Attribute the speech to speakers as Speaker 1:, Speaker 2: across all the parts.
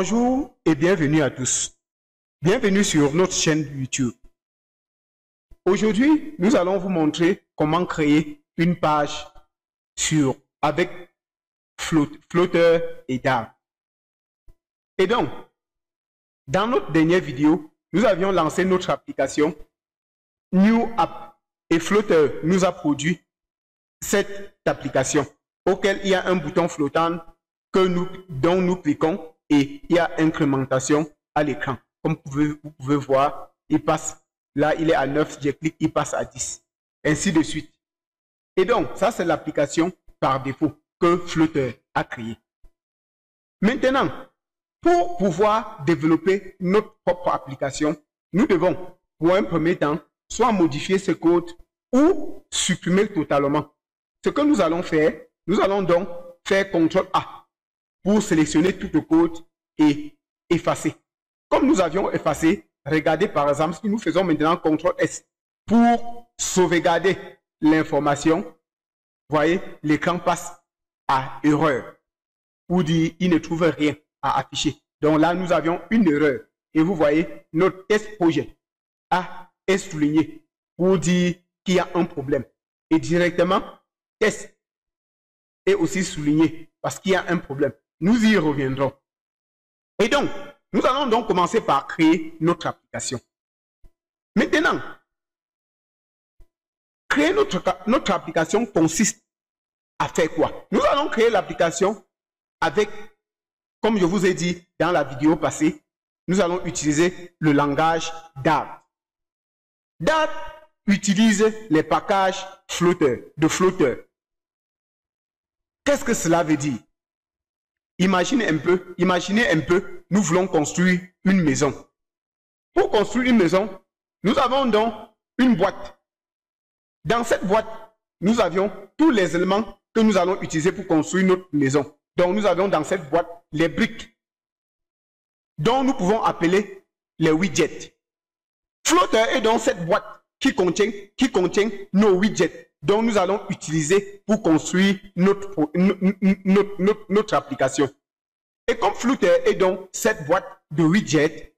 Speaker 1: Bonjour et bienvenue à tous. Bienvenue sur notre chaîne YouTube. Aujourd'hui, nous allons vous montrer comment créer une page avec Flutter et Dart. Et donc, dans notre dernière vidéo, nous avions lancé notre application New App et Flutter nous a produit cette application auquel il y a un bouton flottant dont nous cliquons et il y a incrémentation à l'écran. Comme vous pouvez voir, il passe, là il est à 9, je clique, il passe à 10, ainsi de suite. Et donc, ça c'est l'application par défaut que Flutter a créée. Maintenant, pour pouvoir développer notre propre application, nous devons, pour un premier temps, soit modifier ce code ou supprimer totalement. Ce que nous allons faire, nous allons donc faire CTRL-A pour sélectionner tout le code et effacer. Comme nous avions effacé, regardez par exemple si nous faisons maintenant CTRL-S pour sauvegarder l'information. Voyez, l'écran passe à erreur ou dit il ne trouve rien à afficher. Donc là, nous avions une erreur. Et vous voyez, notre test projet est souligné pour dire qu'il y a un problème. Et directement, test est aussi souligné parce qu'il y a un problème. Nous y reviendrons. Et donc, nous allons donc commencer par créer notre application. Maintenant, créer notre application consiste à faire quoi? Nous allons créer l'application avec, comme je vous ai dit dans la vidéo passée, nous allons utiliser le langage Dart. Dart utilise les packages de Flutter. Qu'est-ce que cela veut dire? Imaginez un peu, nous voulons construire une maison. Pour construire une maison, nous avons donc une boîte. Dans cette boîte, nous avions tous les éléments que nous allons utiliser pour construire notre maison. Donc, nous avons dans cette boîte les briques, dont nous pouvons appeler les widgets. Flutter est dans cette boîte qui contient nos widgets, dont nous allons utiliser pour construire notre application. Et comme Flutter est dans cette boîte de widgets,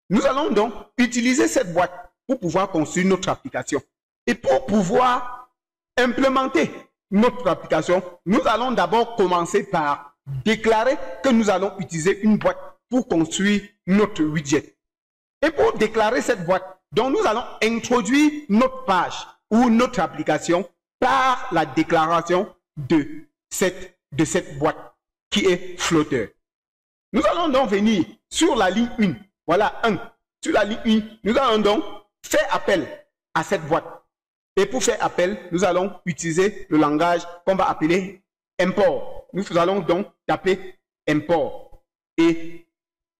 Speaker 1: nous allons donc utiliser cette boîte pour pouvoir construire notre application. Et pour pouvoir implémenter notre application, nous allons d'abord commencer par déclarer que nous allons utiliser une boîte pour construire notre widget. Et pour déclarer cette boîte, donc nous allons introduire notre page ou notre application par la déclaration de cette boîte qui est Flutter. Nous allons donc venir sur la ligne 1. Voilà 1. Sur la ligne 1, nous allons donc faire appel à cette boîte. Et pour faire appel, nous allons utiliser le langage qu'on va appeler import. Nous allons donc taper import. Et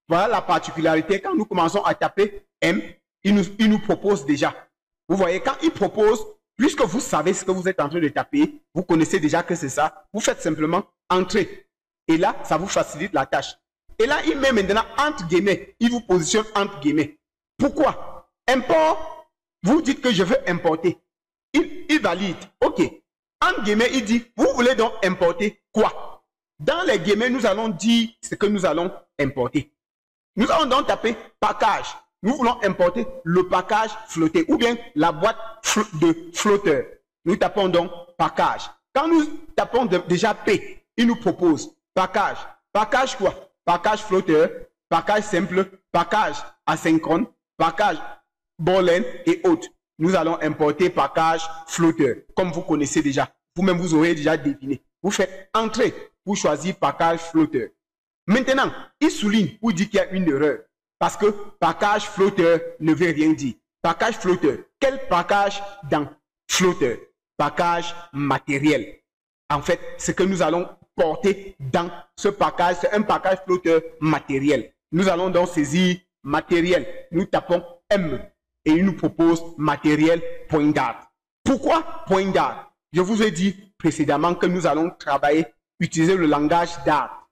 Speaker 1: voilà la particularité. Quand nous commençons à taper M, il nous propose déjà. Vous voyez, quand il propose, puisque vous savez ce que vous êtes en train de taper, vous connaissez déjà que c'est ça, vous faites simplement entrer. Et là, ça vous facilite la tâche. Et là, il met maintenant entre guillemets. Il vous positionne entre guillemets. Pourquoi? Import, vous dites que je veux importer. Il valide. OK. Entre guillemets, il dit, vous voulez donc importer quoi? Dans les guillemets, nous allons dire ce que nous allons importer. Nous allons donc taper package. Nous voulons importer le package Flutter ou bien la boîte de Flutter. Nous tapons donc package. Quand nous tapons déjà P, il nous propose package. Package quoi? Package Flutter, package simple, package asynchrone, package boolean et autres. Nous allons importer package Flutter, comme vous connaissez déjà. Vous-même, vous aurez déjà deviné. Vous faites entrer pour choisir package Flutter. Maintenant, il souligne pour dire qu'il y a une erreur. Parce que package Flutter ne veut rien dire. Package Flutter. Quel package dans Flutter? Package matériel. En fait, ce que nous allons porter dans ce package, c'est un package Flutter matériel. Nous allons donc saisir matériel. Nous tapons M et il nous propose matériel.dart. Pourquoi .dart? Je vous ai dit précédemment que nous allons utiliser le langage Dart.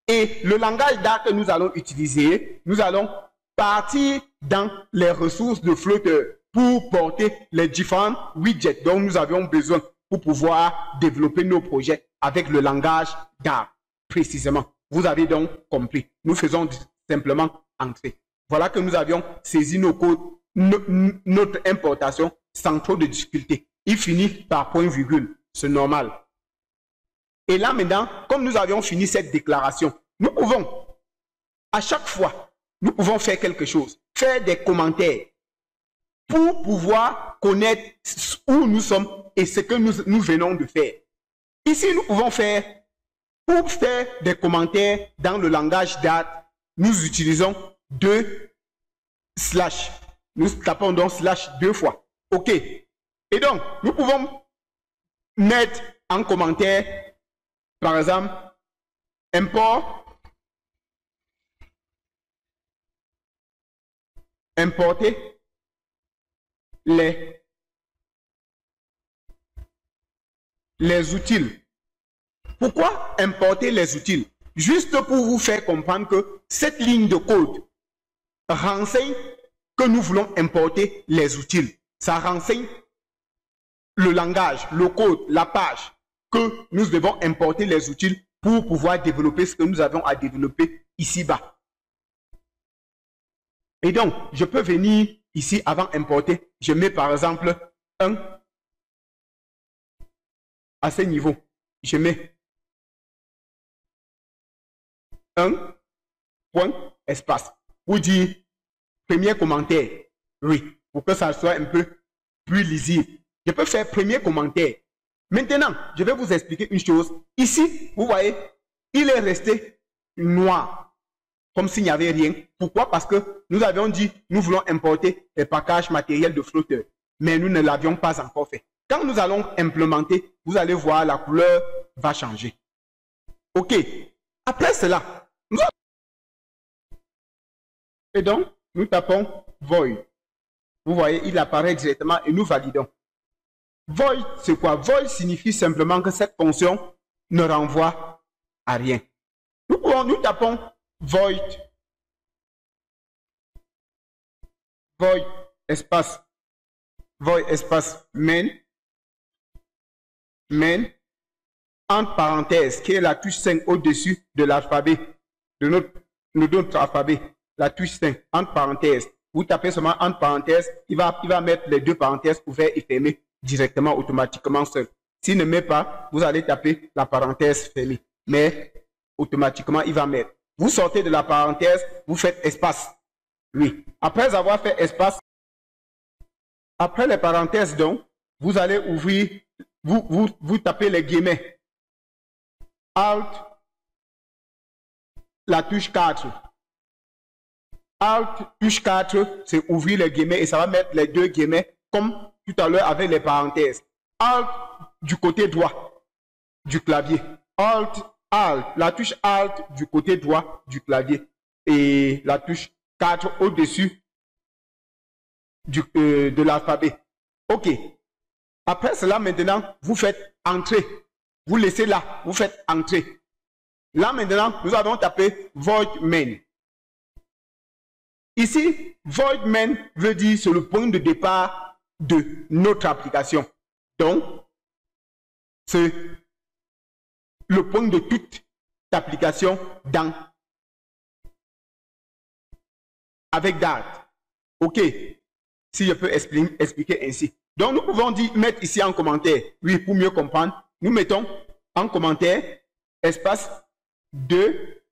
Speaker 1: Et le langage Dart que nous allons utiliser, nous allons partir dans les ressources de Flutter pour porter les différents widgets dont nous avions besoin pour pouvoir développer nos projets avec le langage Dart, précisément. Vous avez donc compris. Nous faisons simplement entrer. Voilà que nous avions saisi nos codes, notre importation sans trop de difficulté. Il finit par point virgule. C'est normal. Et là maintenant, comme nous avions fini cette déclaration, nous pouvons, à chaque fois, nous pouvons faire quelque chose, faire des commentaires pour pouvoir connaître où nous sommes et ce que nous venons de faire. Ici, nous pouvons faire, pour faire des commentaires dans le langage Dart, nous utilisons 2 slash. Nous tapons donc slash 2 fois. OK. Et donc, nous pouvons mettre en commentaire, par exemple, importer les outils. Pourquoi importer les outils? Juste pour vous faire comprendre que cette ligne de code renseigne que nous voulons importer les outils. Ça renseigne le langage, le code, la page, que nous devons importer les outils pour pouvoir développer ce que nous avons à développer ici-bas. Et donc, je peux venir ici avant importer. Je mets par exemple 1 à ce niveau. Je mets 1 point espace pour dire premier commentaire. Oui, pour que ça soit un peu plus lisible. Je peux faire premier commentaire. Maintenant, je vais vous expliquer une chose. Ici, vous voyez, il est resté noir, comme s'il n'y avait rien. Pourquoi? Parce que nous avions dit, nous voulons importer les packages matériels de flotteurs, mais nous ne l'avions pas encore fait. Quand nous allons implémenter, vous allez voir, la couleur va changer. OK. Après cela, et donc, nous tapons void. Vous voyez, il apparaît directement et nous validons. Void, c'est quoi? Void signifie simplement que cette fonction ne renvoie à rien. Nous tapons void espace main, entre parenthèses, qui est la touche 5 au-dessus de l'alphabet, de notre alphabet, la touche 5, entre parenthèses. Vous tapez seulement entre parenthèses, il va mettre les 2 parenthèses ouvertes et fermées directement, automatiquement seul. S'il ne met pas, vous allez taper la parenthèse fermée. Mais automatiquement, il va mettre. Vous sortez de la parenthèse, vous faites espace. Oui. Après avoir fait espace, après les parenthèses donc, vous allez ouvrir, vous tapez les guillemets. Alt, la touche 4. Alt, touche 4, c'est ouvrir les guillemets et ça va mettre les 2 guillemets comme tout à l'heure avec les parenthèses. Alt du côté droit du clavier. Alt, la touche Alt du côté droit du clavier. Et la touche 4 au-dessus de l'alphabet. OK. Après cela, maintenant, vous faites entrer. Vous laissez là, vous faites entrer. Là, maintenant, nous avons tapé void main. Ici, void main veut dire c'est le point de départ de notre application. Donc, c'est le point de toute application avec Dart. OK. Si je peux expliquer ainsi. Donc, nous pouvons mettre ici en commentaire. Oui, pour mieux comprendre, nous mettons en commentaire espace 2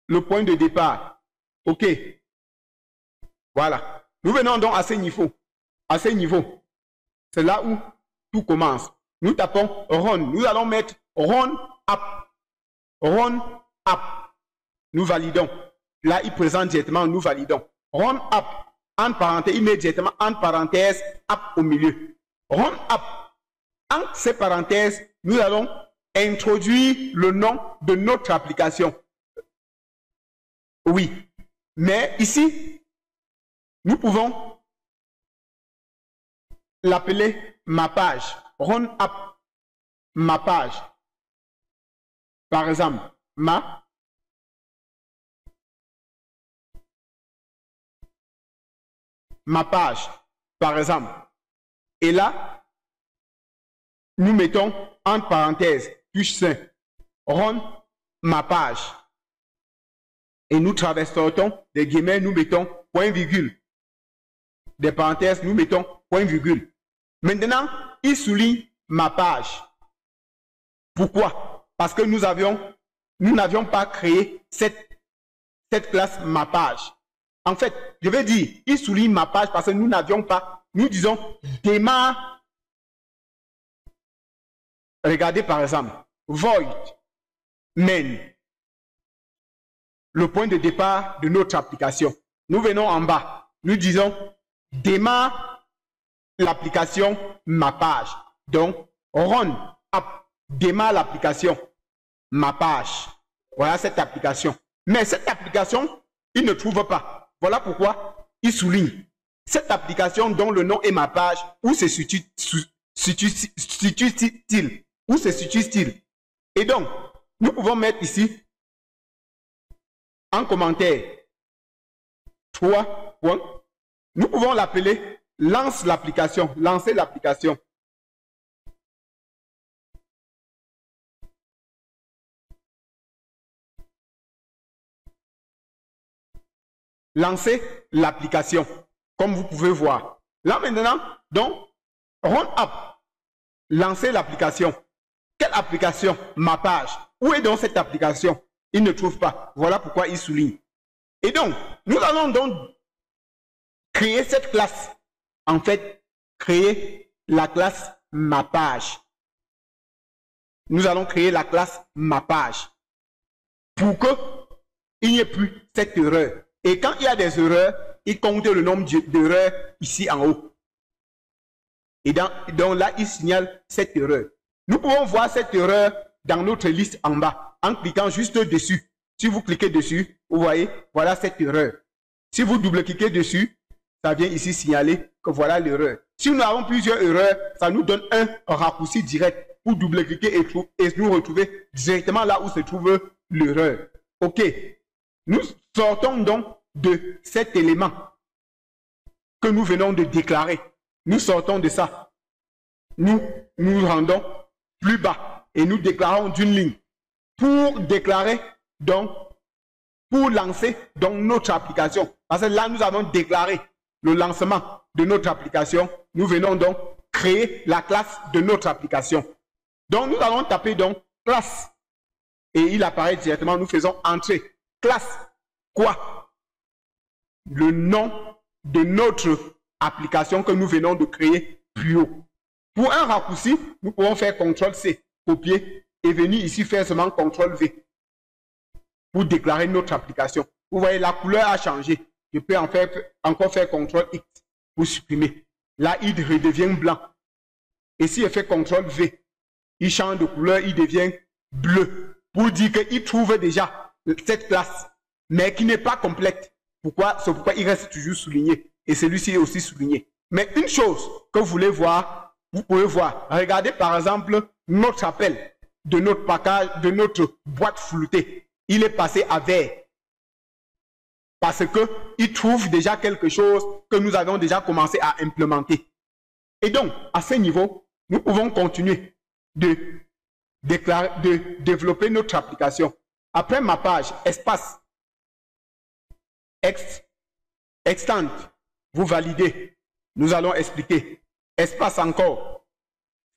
Speaker 1: le point de départ. OK. Voilà. Nous venons donc à ce niveau. À ce niveau. C'est là où tout commence. Nous tapons run. Nous allons mettre run up. Run up. Nous validons. Là, il présente directement, nous validons. Run up. Entre parenthèses, il met directement entre parenthèses up au milieu. Run up. Entre ces parenthèses, nous allons introduire le nom de notre application. Oui. Mais ici, nous pouvons l'appeler ma page. Run up ma page. Par exemple, ma ma page, par exemple. Et là, nous mettons entre parenthèses, touche 5, run ma page. Et nous traversons des guillemets, nous mettons point virgule. Des parenthèses, nous mettons point virgule. Maintenant, il souligne ma page. Pourquoi? Parce que nous n'avions pas créé cette classe ma page. En fait, je vais dire, il souligne ma page parce que nous n'avions pas, nous disons démarre. Regardez par exemple, void main, le point de départ de notre application. Nous venons en bas, nous disons démarre l'application ma page. Donc, run app, démarre l'application ma page. Voilà cette application. Mais cette application, il ne trouve pas. Voilà pourquoi il souligne. Cette application dont le nom est ma page, où se situe-t-il? Où se situe-t-il? Et donc, nous pouvons mettre ici, en commentaire, 3 points. Nous pouvons l'appeler lance l'application, lancer l'application. Lancer l'application, comme vous pouvez voir. Là maintenant, donc, run app, lancer l'application. Quelle application? Ma page. Où est donc cette application? Il ne trouve pas. Voilà pourquoi il souligne. Et donc, nous allons donc créer cette classe. En fait, créer la classe ma page. Nous allons créer la classe ma page pour qu'il n'y ait plus cette erreur. Et quand il y a des erreurs, il compte le nombre d'erreurs ici en haut. Et donc là, il signale cette erreur. Nous pouvons voir cette erreur dans notre liste en bas, en cliquant juste dessus. Si vous cliquez dessus, vous voyez, voilà cette erreur. Si vous double-cliquez dessus, ça vient ici signaler que voilà l'erreur. Si nous avons plusieurs erreurs, ça nous donne un raccourci direct pour double-cliquer et nous retrouver directement là où se trouve l'erreur. OK. Nous sortons donc de cet élément que nous venons de déclarer. Nous sortons de ça. Nous nous rendons plus bas et nous déclarons d'une ligne. Pour déclarer, donc, pour lancer donc notre application. Parce que là, nous avons déclaré le lancement de notre application. Nous venons donc créer la classe de notre application. Donc, nous allons taper donc classe. Et il apparaît directement, nous faisons entrer. Classe, quoi? Le nom de notre application que nous venons de créer plus haut. Pour un raccourci, nous pouvons faire CTRL-C, copier, et venir ici faire seulement CTRL-V pour déclarer notre application. Vous voyez, la couleur a changé. Je peux encore faire CTRL-X pour supprimer. Là, il redevient blanc. Et si je fais CTRL-V, il change de couleur, il devient bleu. Pour dire qu'il trouve déjà cette classe, mais qui n'est pas complète. Pourquoi? C'est pourquoi il reste toujours souligné. Et celui-ci est aussi souligné. Mais une chose que vous voulez voir, vous pouvez voir. Regardez par exemple notre appel de notre package, de notre boîte floutée. Il est passé à vert. Parce qu'il trouve déjà quelque chose que nous avons déjà commencé à implémenter. Et donc, à ce niveau, nous pouvons continuer de développer notre application. Après ma page, espace, extend, vous validez. Nous allons expliquer. Espace encore.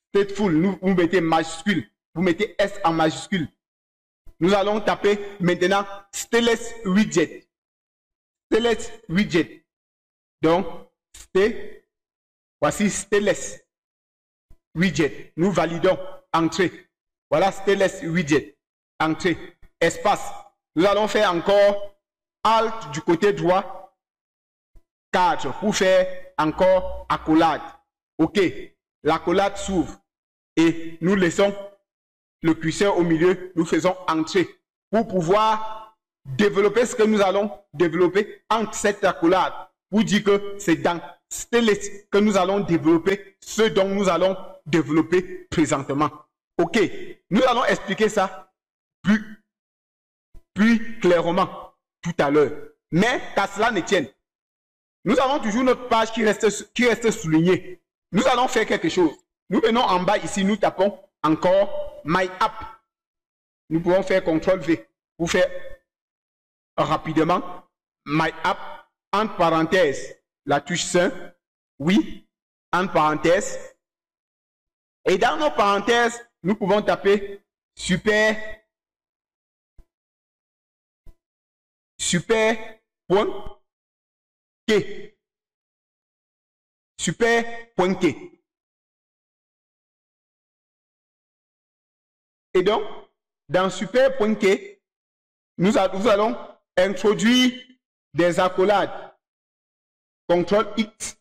Speaker 1: Stateful, vous mettez majuscule. Vous mettez S en majuscule. Nous allons taper maintenant stateless widget. Stateless widget. Donc, voici stateless widget. Nous validons. Entrée. Voilà stateless widget. Entrée. Espace. Nous allons faire encore Alt du côté droit. 4 pour faire encore accolade. OK. L'accolade s'ouvre. Et nous laissons le curseur au milieu. Nous faisons entrer pour pouvoir développer ce que nous allons développer entre cette accolade. Pour dire que c'est dans stateless que nous allons développer ce dont nous allons développer présentement. OK. Nous allons expliquer ça plus clairement tout à l'heure. Mais qu'à cela ne tienne, Nous avons toujours notre page qui reste soulignée. Nous allons faire quelque chose. Nous venons en bas ici, nous tapons encore My App. Nous pouvons faire CTRL-V pour faire rapidement My App, entre parenthèses, la touche 5, oui, entre parenthèses. Et dans nos parenthèses, nous pouvons taper super.k. Super.k. Et donc, dans super.k, nous allons introduire des accolades. CTRL X,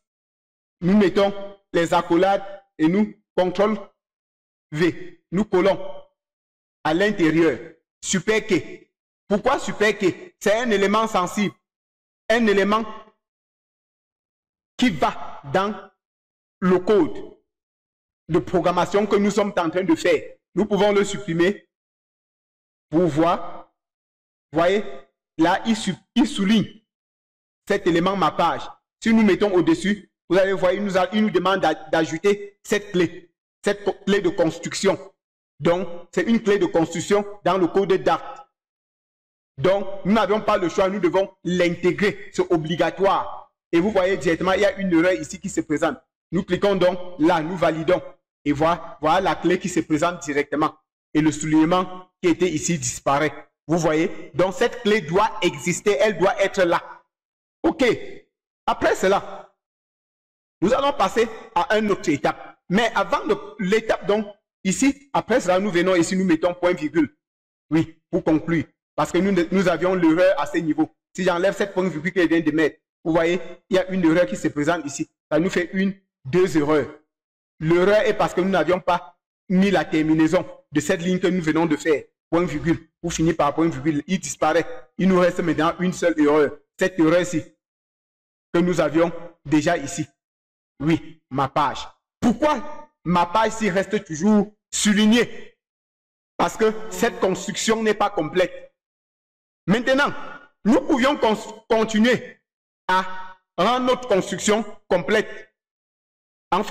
Speaker 1: nous mettons les accolades et nous CTRL-V, nous collons à l'intérieur. Super-K. Pourquoi super-K? C'est un élément sensible, un élément qui va dans le code de programmation que nous sommes en train de faire. Nous pouvons le supprimer pour voir. Vous voyez, là, il souligne cet élément mappage. Si nous mettons au-dessus, vous allez voir, il nous demande d'ajouter cette clé de construction. Donc, c'est une clé de construction dans le code Dart. Donc, nous n'avions pas le choix, nous devons l'intégrer, c'est obligatoire. Et vous voyez directement, il y a une erreur ici qui se présente. Nous cliquons donc là, nous validons. Et voilà la clé qui se présente directement. Et le soulignement qui était ici disparaît. Vous voyez? Donc, cette clé doit exister, elle doit être là. OK. Après cela, nous allons passer à une autre étape. Mais avant l'étape, donc, ici, après cela, nous venons ici, nous mettons point virgule. Oui, pour conclure. Parce que nous avions l'erreur à ce niveau. Si j'enlève cette point virgule que je viens de mettre, vous voyez, il y a une erreur qui se présente ici. Ça nous fait deux erreurs. L'erreur est parce que nous n'avions pas mis la terminaison de cette ligne que nous venons de faire. Point virgule. Pour finir par point virgule, il disparaît. Il nous reste maintenant une seule erreur. Cette erreur-ci que nous avions déjà ici. Oui, ma page. Pourquoi ma page-ci reste toujours soulignée? Parce que cette construction n'est pas complète. Maintenant, nous pouvions continuer à rendre notre construction complète en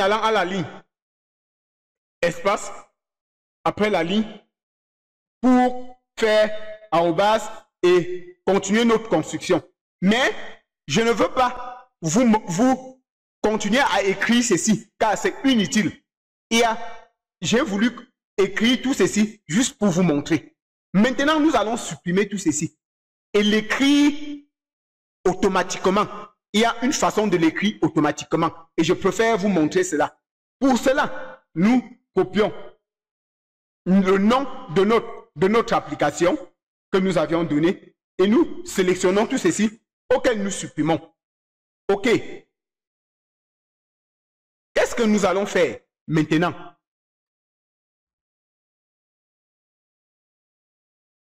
Speaker 1: allant à la ligne espace après la ligne pour faire arrobase et continuer notre construction. Mais je ne veux pas vous continuer à écrire ceci car c'est inutile. Et j'ai voulu écrire tout ceci juste pour vous montrer. Maintenant, nous allons supprimer tout ceci et l'écrire automatiquement. Il y a une façon de l'écrire automatiquement et je préfère vous montrer cela. Pour cela, nous copions le nom de notre application que nous avions donné et nous sélectionnons tout ceci auquel nous supprimons. OK. Qu'est-ce que nous allons faire maintenant?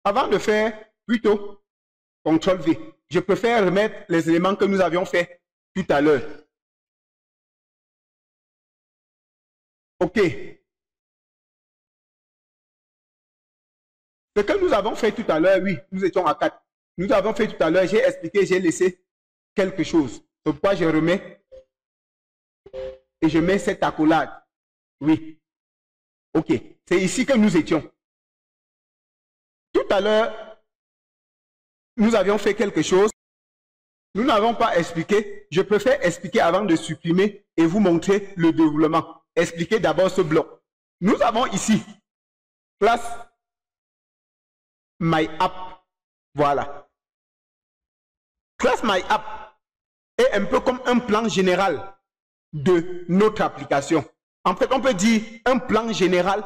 Speaker 1: Avant de faire plutôt CTRL-V, je préfère remettre les éléments que nous avions fait tout à l'heure. OK. Ce que nous avons fait tout à l'heure, oui, nous étions à 4. Nous avons fait tout à l'heure, j'ai expliqué, j'ai laissé quelque chose. C'est pourquoi je remets et je mets cette accolade. Oui. OK. C'est ici que nous étions. Tout à l'heure, nous avions fait quelque chose. Nous n'avons pas expliqué. Je préfère expliquer avant de supprimer et vous montrer le déroulement. Expliquez d'abord ce bloc. Nous avons ici, classe My App. Voilà. Classe My App est un peu comme un plan général de notre application. En fait, on peut dire un plan général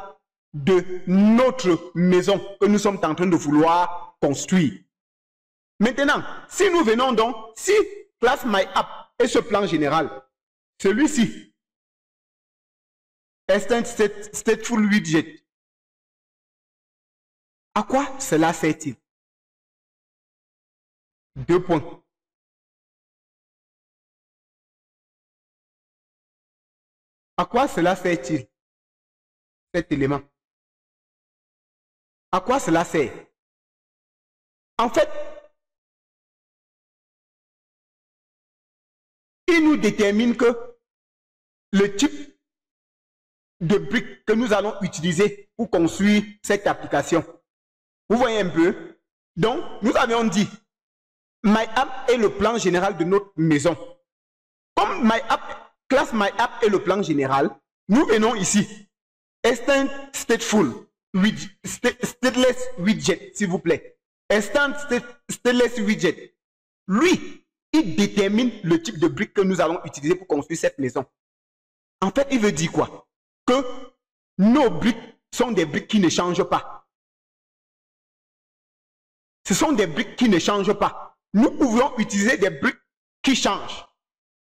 Speaker 1: de notre maison que nous sommes en train de vouloir construire. Maintenant, si nous venons donc, si classe My App est ce plan général, celui-ci est un stateful widget. À quoi cela sert-il? 2 points. À quoi cela sert-il? Cet élément. À quoi cela sert? En fait, il nous détermine que le type de briques que nous allons utiliser pour construire cette application. Vous voyez un peu? Donc, nous avions dit, MyApp est le plan général de notre maison. Comme classe MyApp est le plan général, nous venons ici. Extend Stateful, Stateless Widget, s'il vous plaît. Extend Stateless Widget. Lui, il détermine le type de briques que nous allons utiliser pour construire cette maison. En fait, il veut dire quoi? Que nos briques sont des briques qui ne changent pas. Ce sont des briques qui ne changent pas. Nous pouvons utiliser des briques qui changent.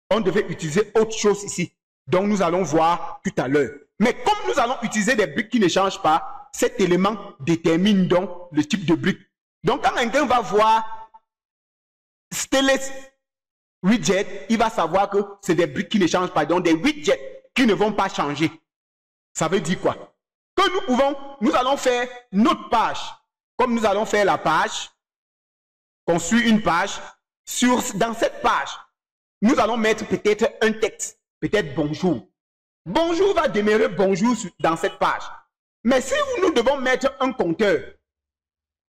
Speaker 1: On devait utiliser autre chose ici. Donc, nous allons voir tout à l'heure. Mais comme nous allons utiliser des briques qui ne changent pas, cet élément détermine donc le type de brique. Donc, quand quelqu'un va voir Stateless Widget, il va savoir que c'est des briques qui ne changent pas. Donc, des widgets qui ne vont pas changer. Ça veut dire quoi? Que nous allons faire notre page. Comme nous allons faire la page, construire une page. Dans cette page, nous allons mettre peut-être un texte. Peut-être bonjour. Bonjour va demeurer bonjour dans cette page. Mais si nous devons mettre un compteur,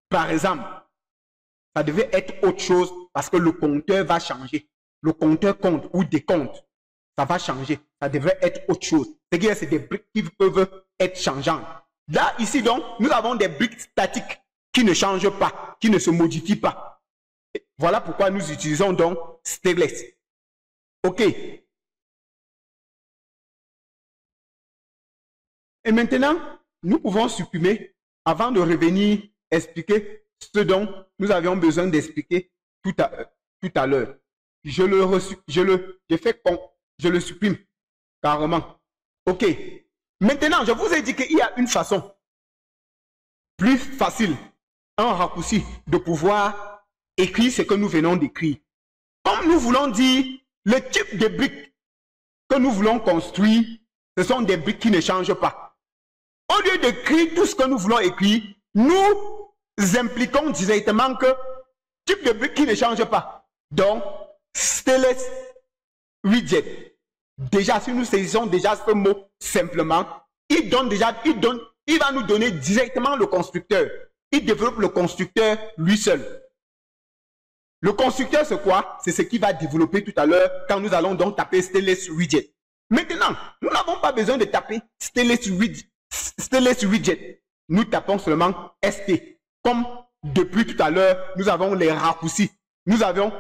Speaker 1: par exemple, ça devait être autre chose parce que le compteur va changer. Le compteur compte ou décompte. Ça va changer. Ça devrait être autre chose. C'est-à-dire c'est des briques qui peuvent être changeantes. Là, ici, donc, nous avons des briques statiques qui ne changent pas, qui ne se modifient pas. Voilà pourquoi nous utilisons donc Stateless. OK. Et maintenant, nous pouvons supprimer, avant de revenir expliquer ce dont nous avions besoin d'expliquer tout à l'heure. Je le supprime carrément. OK. Maintenant, je vous ai dit qu'il y a une façon plus facile, un raccourci de pouvoir écrire ce que nous venons d'écrire. Comme nous voulons dire le type de briques que nous voulons construire, ce sont des briques qui ne changent pas. Au lieu d'écrire tout ce que nous voulons écrire, nous impliquons directement que type de briques qui ne change pas. Donc, Stateless Widget. Déjà, si nous saisissons déjà ce mot simplement, il va nous donner directement le constructeur. Il développe le constructeur lui seul. Le constructeur, c'est quoi? C'est ce qu'il va développer tout à l'heure quand nous allons donc taper Stateless Widget. Maintenant, nous n'avons pas besoin de taper Stateless Widget. Nous tapons seulement ST. Comme depuis tout à l'heure, nous avons les raccourcis. Nous avons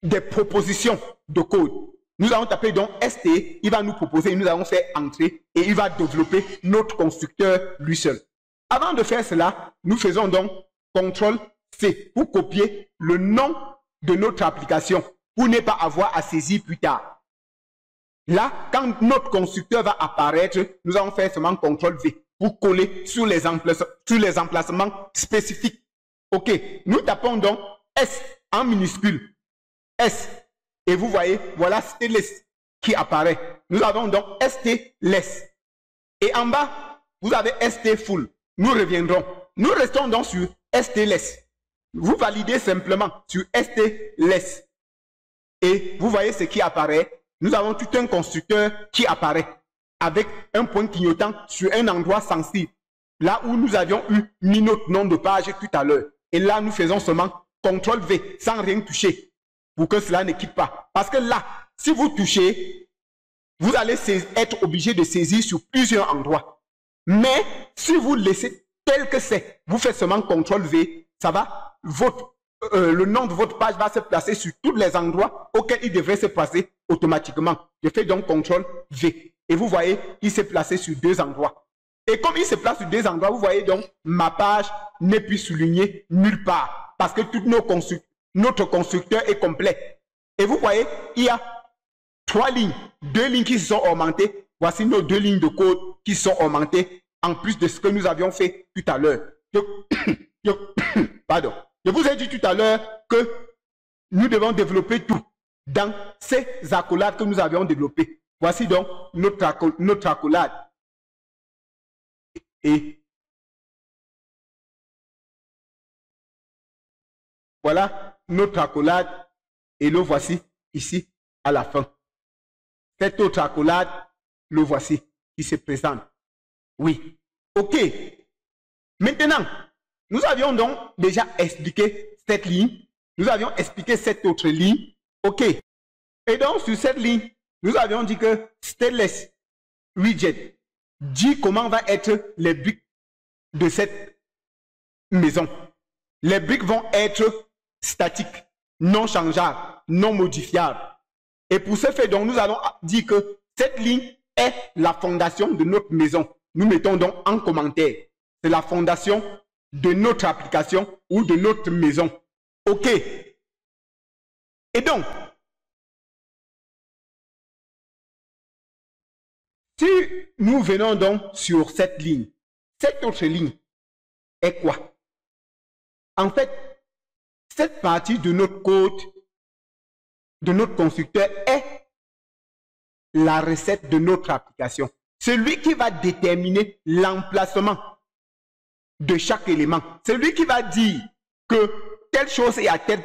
Speaker 1: des propositions de code. Nous allons taper donc ST, il va nous proposer, nous allons faire entrer et il va développer notre constructeur lui seul. Avant de faire cela, nous faisons donc CTRL-C pour copier le nom de notre application pour ne pas avoir à saisir plus tard. Là, quand notre constructeur va apparaître, nous allons faire seulement CTRL-V pour coller sur les emplacements spécifiques. OK, nous tapons donc S en minuscule. S. Et vous voyez, voilà Stateless qui apparaît. Nous avons donc Stateless. Et en bas, vous avez Stateful. Nous reviendrons. Nous restons donc sur Stateless. Vous validez simplement sur Stateless. Et vous voyez ce qui apparaît. Nous avons tout un constructeur qui apparaît avec un point clignotant sur un endroit sensible. Là où nous avions mis notre nom de page tout à l'heure. Et là, nous faisons seulement CTRL-V sans rien toucher pour que cela ne quitte pas. Parce que là, si vous touchez, vous allez être obligé de saisir sur plusieurs endroits. Mais si vous laissez tel que c'est, vous faites seulement CTRL-V, ça va, le nom de votre page va se placer sur tous les endroits auxquels il devrait se placer automatiquement. Je fais donc CTRL-V. Et vous voyez, il s'est placé sur 2 endroits. Et comme il se place sur 2 endroits, vous voyez donc, ma page n'est plus soulignée nulle part. Parce que toutes notre constructeur est complet. Et vous voyez, il y a 3 lignes, 2 lignes qui se sont augmentées. Voici nos 2 lignes de code qui sont augmentées en plus de ce que nous avions fait tout à l'heure. Pardon. Je vous ai dit tout à l'heure que nous devons développer tout dans ces accolades que nous avions développées. Voici donc notre accolade. Et voilà notre accolade. Et le voici ici à la fin. Cette autre accolade, le voici, qui se présente. Oui. OK. Maintenant, nous avions donc déjà expliqué cette ligne. Nous avions expliqué cette autre ligne. OK. Et donc, sur cette ligne, nous avions dit que Stateless Widget dit comment va être les briques de cette maison. Les briques vont être statiques, non changeables, non modifiables. Et pour ce fait, donc, nous allons dire que cette ligne est la fondation de notre maison. Nous mettons donc en commentaire. C'est la fondation de notre application ou de notre maison. OK. Et donc, si nous venons donc sur cette ligne, cette autre ligne est quoi? En fait, cette partie de notre code, de notre constructeur, est la recette de notre application. C'est lui qui va déterminer l'emplacement de chaque élément. C'est lui qui va dire que telle chose est à tel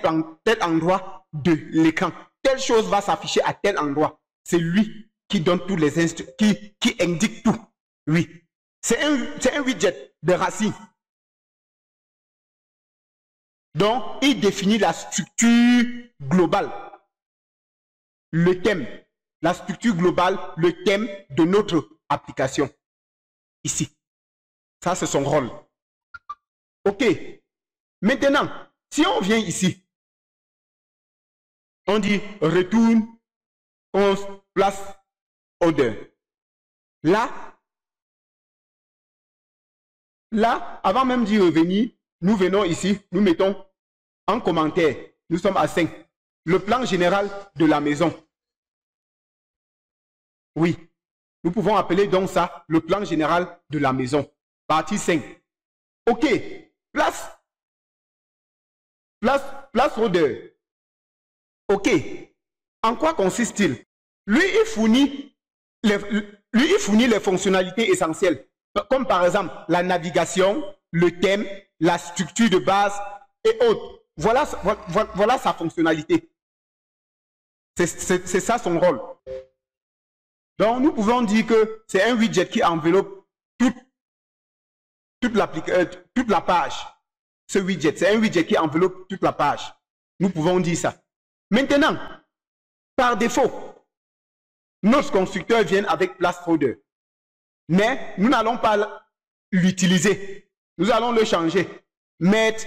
Speaker 1: endroit de l'écran. Telle chose va s'afficher à tel endroit. C'est lui qui donne tous les instructions, qui indique tout. Oui. C'est un widget de racine. Donc, il définit la structure globale. Le thème. La structure globale, le thème de notre application. Ici. Ça, c'est son rôle. OK. Maintenant, si on vient ici, on dit retourne, on place order. Là, avant même d'y revenir, nous venons ici, nous mettons en commentaire, nous sommes à 5. Le plan général de la maison. Oui, nous pouvons appeler donc ça le plan général de la maison. Partie 5. OK. Place order. OK. En quoi consiste-t-il? Lui, il fournit les fonctionnalités essentielles, comme par exemple la navigation, le thème, la structure de base et autres. Voilà sa fonctionnalité. C'est ça son rôle. Donc, nous pouvons dire que c'est un widget qui enveloppe toute la page. Ce widget, c'est un widget qui enveloppe toute la page. Nous pouvons dire ça. Maintenant, par défaut, notre constructeur vient avec placeholder. Mais nous n'allons pas l'utiliser. Nous allons le changer. Mettre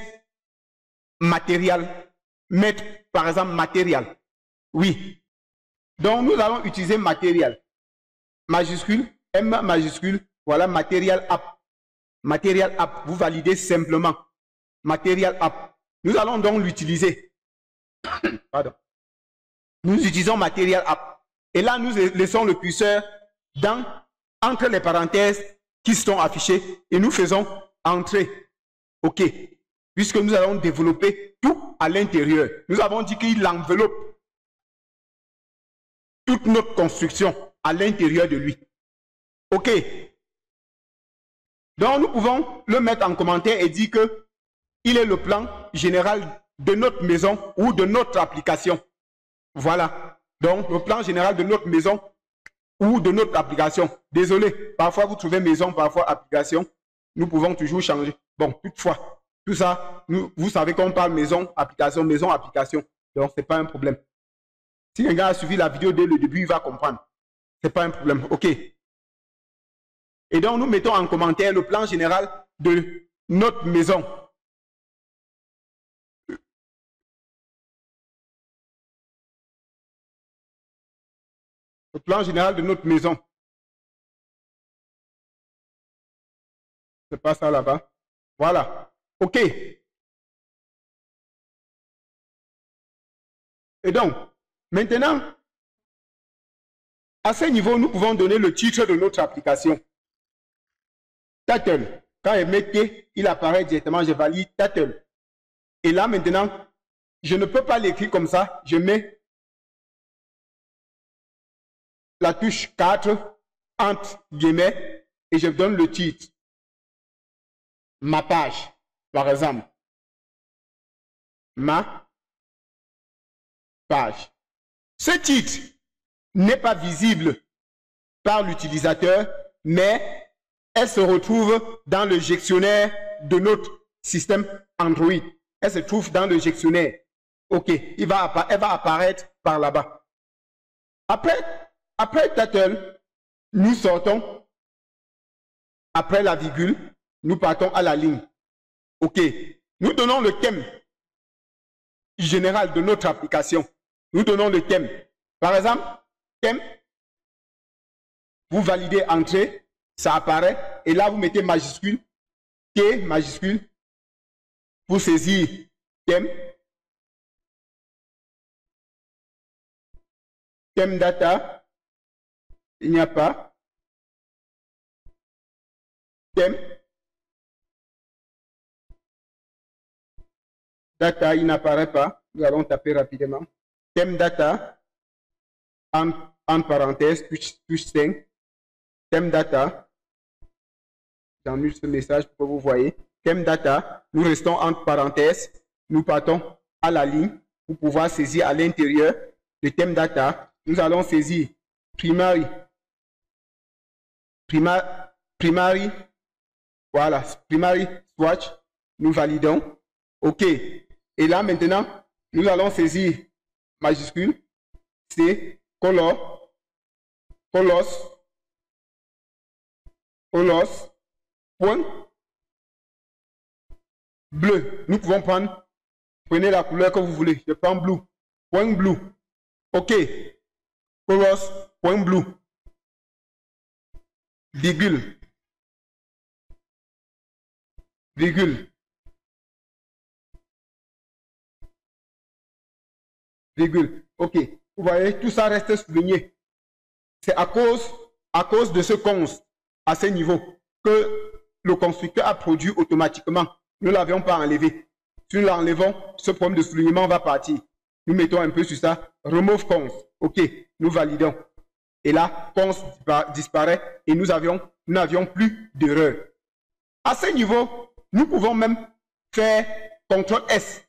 Speaker 1: matériel. Mettre, par exemple, matériel. Oui. Donc, nous allons utiliser matériel. Majuscule, M majuscule, voilà, matériel app. Matériel app, vous validez simplement. Matériel app. Nous allons donc l'utiliser. Pardon. Nous utilisons matériel app. Et là, nous laissons le curseur entre les parenthèses qui sont affichées et nous faisons entrer. OK. Puisque nous allons développer tout à l'intérieur. Nous avons dit qu'il enveloppe toute notre construction à l'intérieur de lui. OK. Donc, nous pouvons le mettre en commentaire et dire que il est le plan général de notre maison ou de notre application. Voilà. Donc, le plan général de notre maison ou de notre application. Désolé, parfois vous trouvez maison, parfois application. Nous pouvons toujours changer. Bon, toutefois, tout ça, vous savez qu'on parle maison, application. Donc, ce n'est pas un problème. Si quelqu'un a suivi la vidéo dès le début, il va comprendre. Ce n'est pas un problème. OK. Et donc, nous mettons en commentaire le plan général de notre maison. Le plan général de notre maison. C'est pas ça là-bas. Voilà. OK. Et donc, maintenant, à ce niveau, nous pouvons donner le titre de notre application. Title. Quand je mets T, il apparaît directement, je valide Title. Et là, maintenant, je ne peux pas l'écrire comme ça. Je mets la touche 4 entre guillemets et je donne le titre. Ma page, par exemple. Ma page. Ce titre n'est pas visible par l'utilisateur, mais elle se retrouve dans le gestionnaire de notre système Android. Elle se trouve dans le gestionnaire. OK, elle va apparaître par là-bas. Après Turtle, nous sortons, après la virgule, nous partons à la ligne. OK, nous donnons le thème général de notre application. Nous donnons le thème. Par exemple, thème, vous validez entrée, ça apparaît, et là vous mettez majuscule, T majuscule, pour saisir thème. Thème data, il n'y a pas. Thème. Data, il n'apparaît pas. Nous allons taper rapidement. Thème data, en parenthèse, touche 5. Thème data. J'annule ce message pour que vous voyez. Thème data, nous restons entre parenthèses. Nous partons à la ligne pour pouvoir saisir à l'intérieur le thème data. Nous allons saisir primary. Voilà, primary swatch. Nous validons. OK. Et là, maintenant, nous allons saisir majuscule, C, colors, point, bleu. Nous pouvons prendre, prenez la couleur que vous voulez. Je prends bleu, point bleu. OK. Colors, point bleu. Virgule. Virgule. Virgule. OK. Vous voyez, tout ça reste souligné. C'est à cause de ce const à ce niveau que le constructeur a produit automatiquement. Nous ne l'avions pas enlevé. Si nous l'enlevons, ce problème de soulignement va partir. Nous mettons un peu sur ça. Remove const. OK. Nous validons. Et là, const disparaît et nous n'avions plus d'erreur. À ce niveau, nous pouvons même faire CTRL S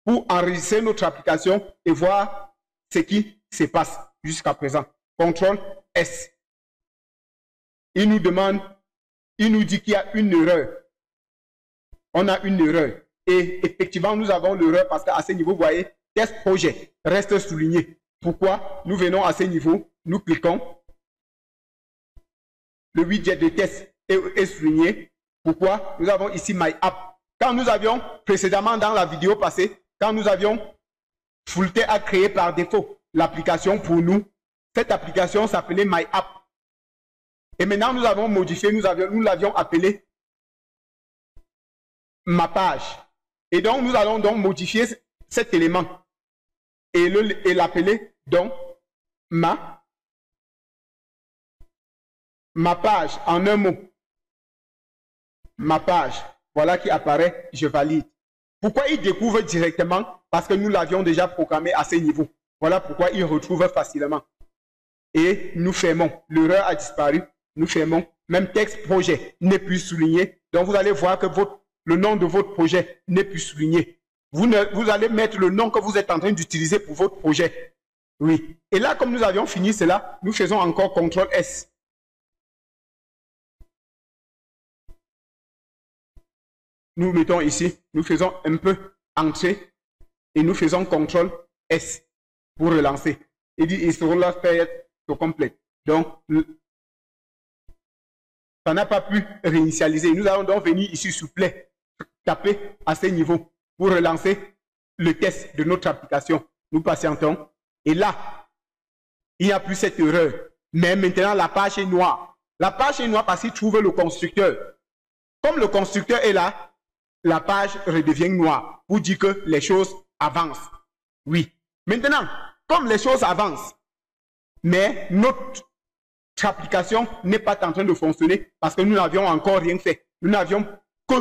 Speaker 1: pour enregistrer notre application et voir ce qui se passe jusqu'à présent. CTRL S. Il nous dit qu'il y a une erreur. On a une erreur. Et effectivement, nous avons l'erreur parce qu'à ce niveau, vous voyez, test projet reste souligné. Pourquoi? Nous venons à ce niveau, nous cliquons. Le widget de test est souligné. Pourquoi? Nous avons ici My App. Quand nous avions précédemment dans la vidéo passée, quand nous avions Fulltech à créer par défaut l'application pour nous, cette application s'appelait My App. Et maintenant, nous avons modifié, nous l'avions appelé Ma Page. Et donc, nous allons donc modifier cet élément et l'appeler donc Ma Page en un mot. Ma page. Voilà qui apparaît, je valide. Pourquoi il découvre directement? Parce que nous l'avions déjà programmé à ce niveau. Voilà pourquoi il retrouve facilement. Et nous fermons. L'erreur a disparu. Nous fermons. Même texte projet n'est plus souligné. Donc vous allez voir que le nom de votre projet n'est plus souligné. Vous allez mettre le nom que vous êtes en train d'utiliser pour votre projet. Oui. Et là, comme nous avions fini cela, nous faisons encore CTRL S. Nous mettons ici, nous faisons un peu entrée et nous faisons CTRL S pour relancer. Il dit il sera là to complete. Donc, ça n'a pas pu réinitialiser. Nous allons donc venir ici sous Play, taper à ce niveau pour relancer le test de notre application. Nous patientons. Et là, il n'y a plus cette erreur. Mais maintenant, la page est noire. La page est noire parce qu'il trouve le constructeur. Comme le constructeur est là, la page redevient noire pour dire que les choses avancent. Oui. Maintenant, comme les choses avancent, mais notre application n'est pas en train de fonctionner parce que nous n'avions encore rien fait. Nous n'avions que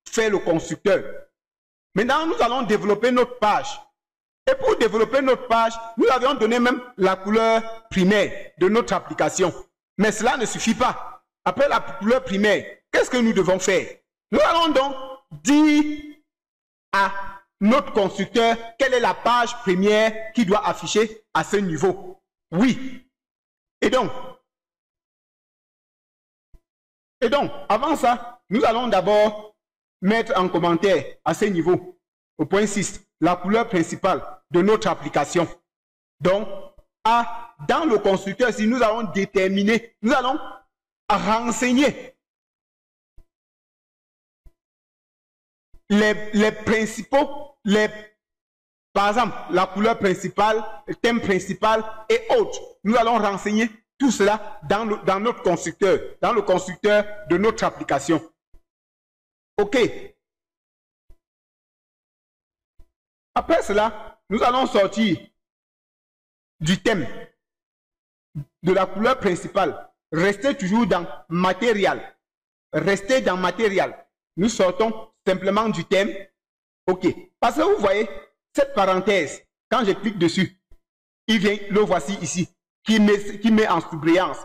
Speaker 1: fait le constructeur. Maintenant, nous allons développer notre page. Et pour développer notre page, nous avions donné même la couleur primaire de notre application. Mais cela ne suffit pas. Après la couleur primaire, qu'est-ce que nous devons faire? Nous allons donc dire à notre constructeur quelle est la page première qui doit afficher à ce niveau. Oui. Et donc, avant ça, nous allons d'abord mettre en commentaire à ce niveau, au point 6, la couleur principale de notre application. Donc, dans le constructeur, si nous allons déterminer, nous allons renseigner les principaux, par exemple, la couleur principale, le thème principal et autres. Nous allons renseigner tout cela dans notre constructeur, dans le constructeur de notre application. OK. Après cela, nous allons sortir du thème, de la couleur principale. Restez toujours dans matériel. Restez dans matériel. Nous sortons simplement du thème. OK. Parce que vous voyez, cette parenthèse, quand je clique dessus, il vient, le voici ici, qui met en surbrillance.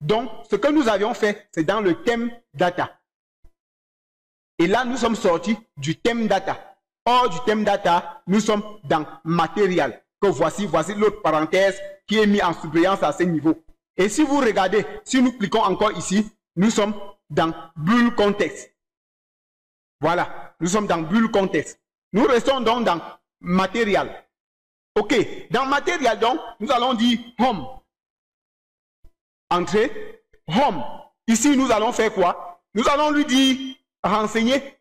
Speaker 1: Donc, ce que nous avions fait, c'est dans le thème data. Et là, nous sommes sortis du thème data. Hors du thème data, nous sommes dans matériel. Que voici l'autre parenthèse qui est mis en surbrillance à ce niveau. Et si vous regardez, si nous cliquons encore ici, nous sommes dans bulle contexte. Voilà, nous sommes dans bulle contexte. Nous restons donc dans matériel. OK, dans matériel donc, nous allons dire home. Entrée, home. Ici, nous allons faire quoi? Nous allons lui dire, renseigner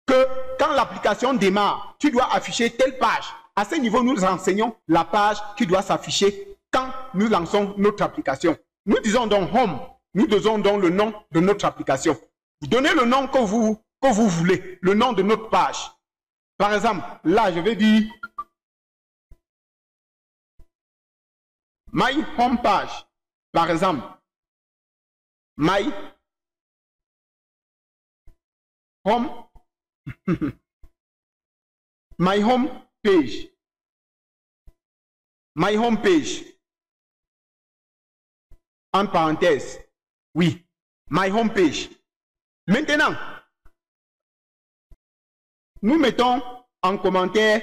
Speaker 1: que quand l'application démarre, tu dois afficher telle page. À ce niveau, nous enseignons la page qui doit s'afficher quand nous lançons notre application. Nous disons donc home. Nous donnons donc le nom de notre application. Vous donnez le nom que vous voulez, le nom de notre page. Par exemple, là, je vais dire My Home Page. Par exemple, My Home My Home Page. My Home Page. En parenthèse. Oui. My Home Page. Maintenant, nous mettons en commentaire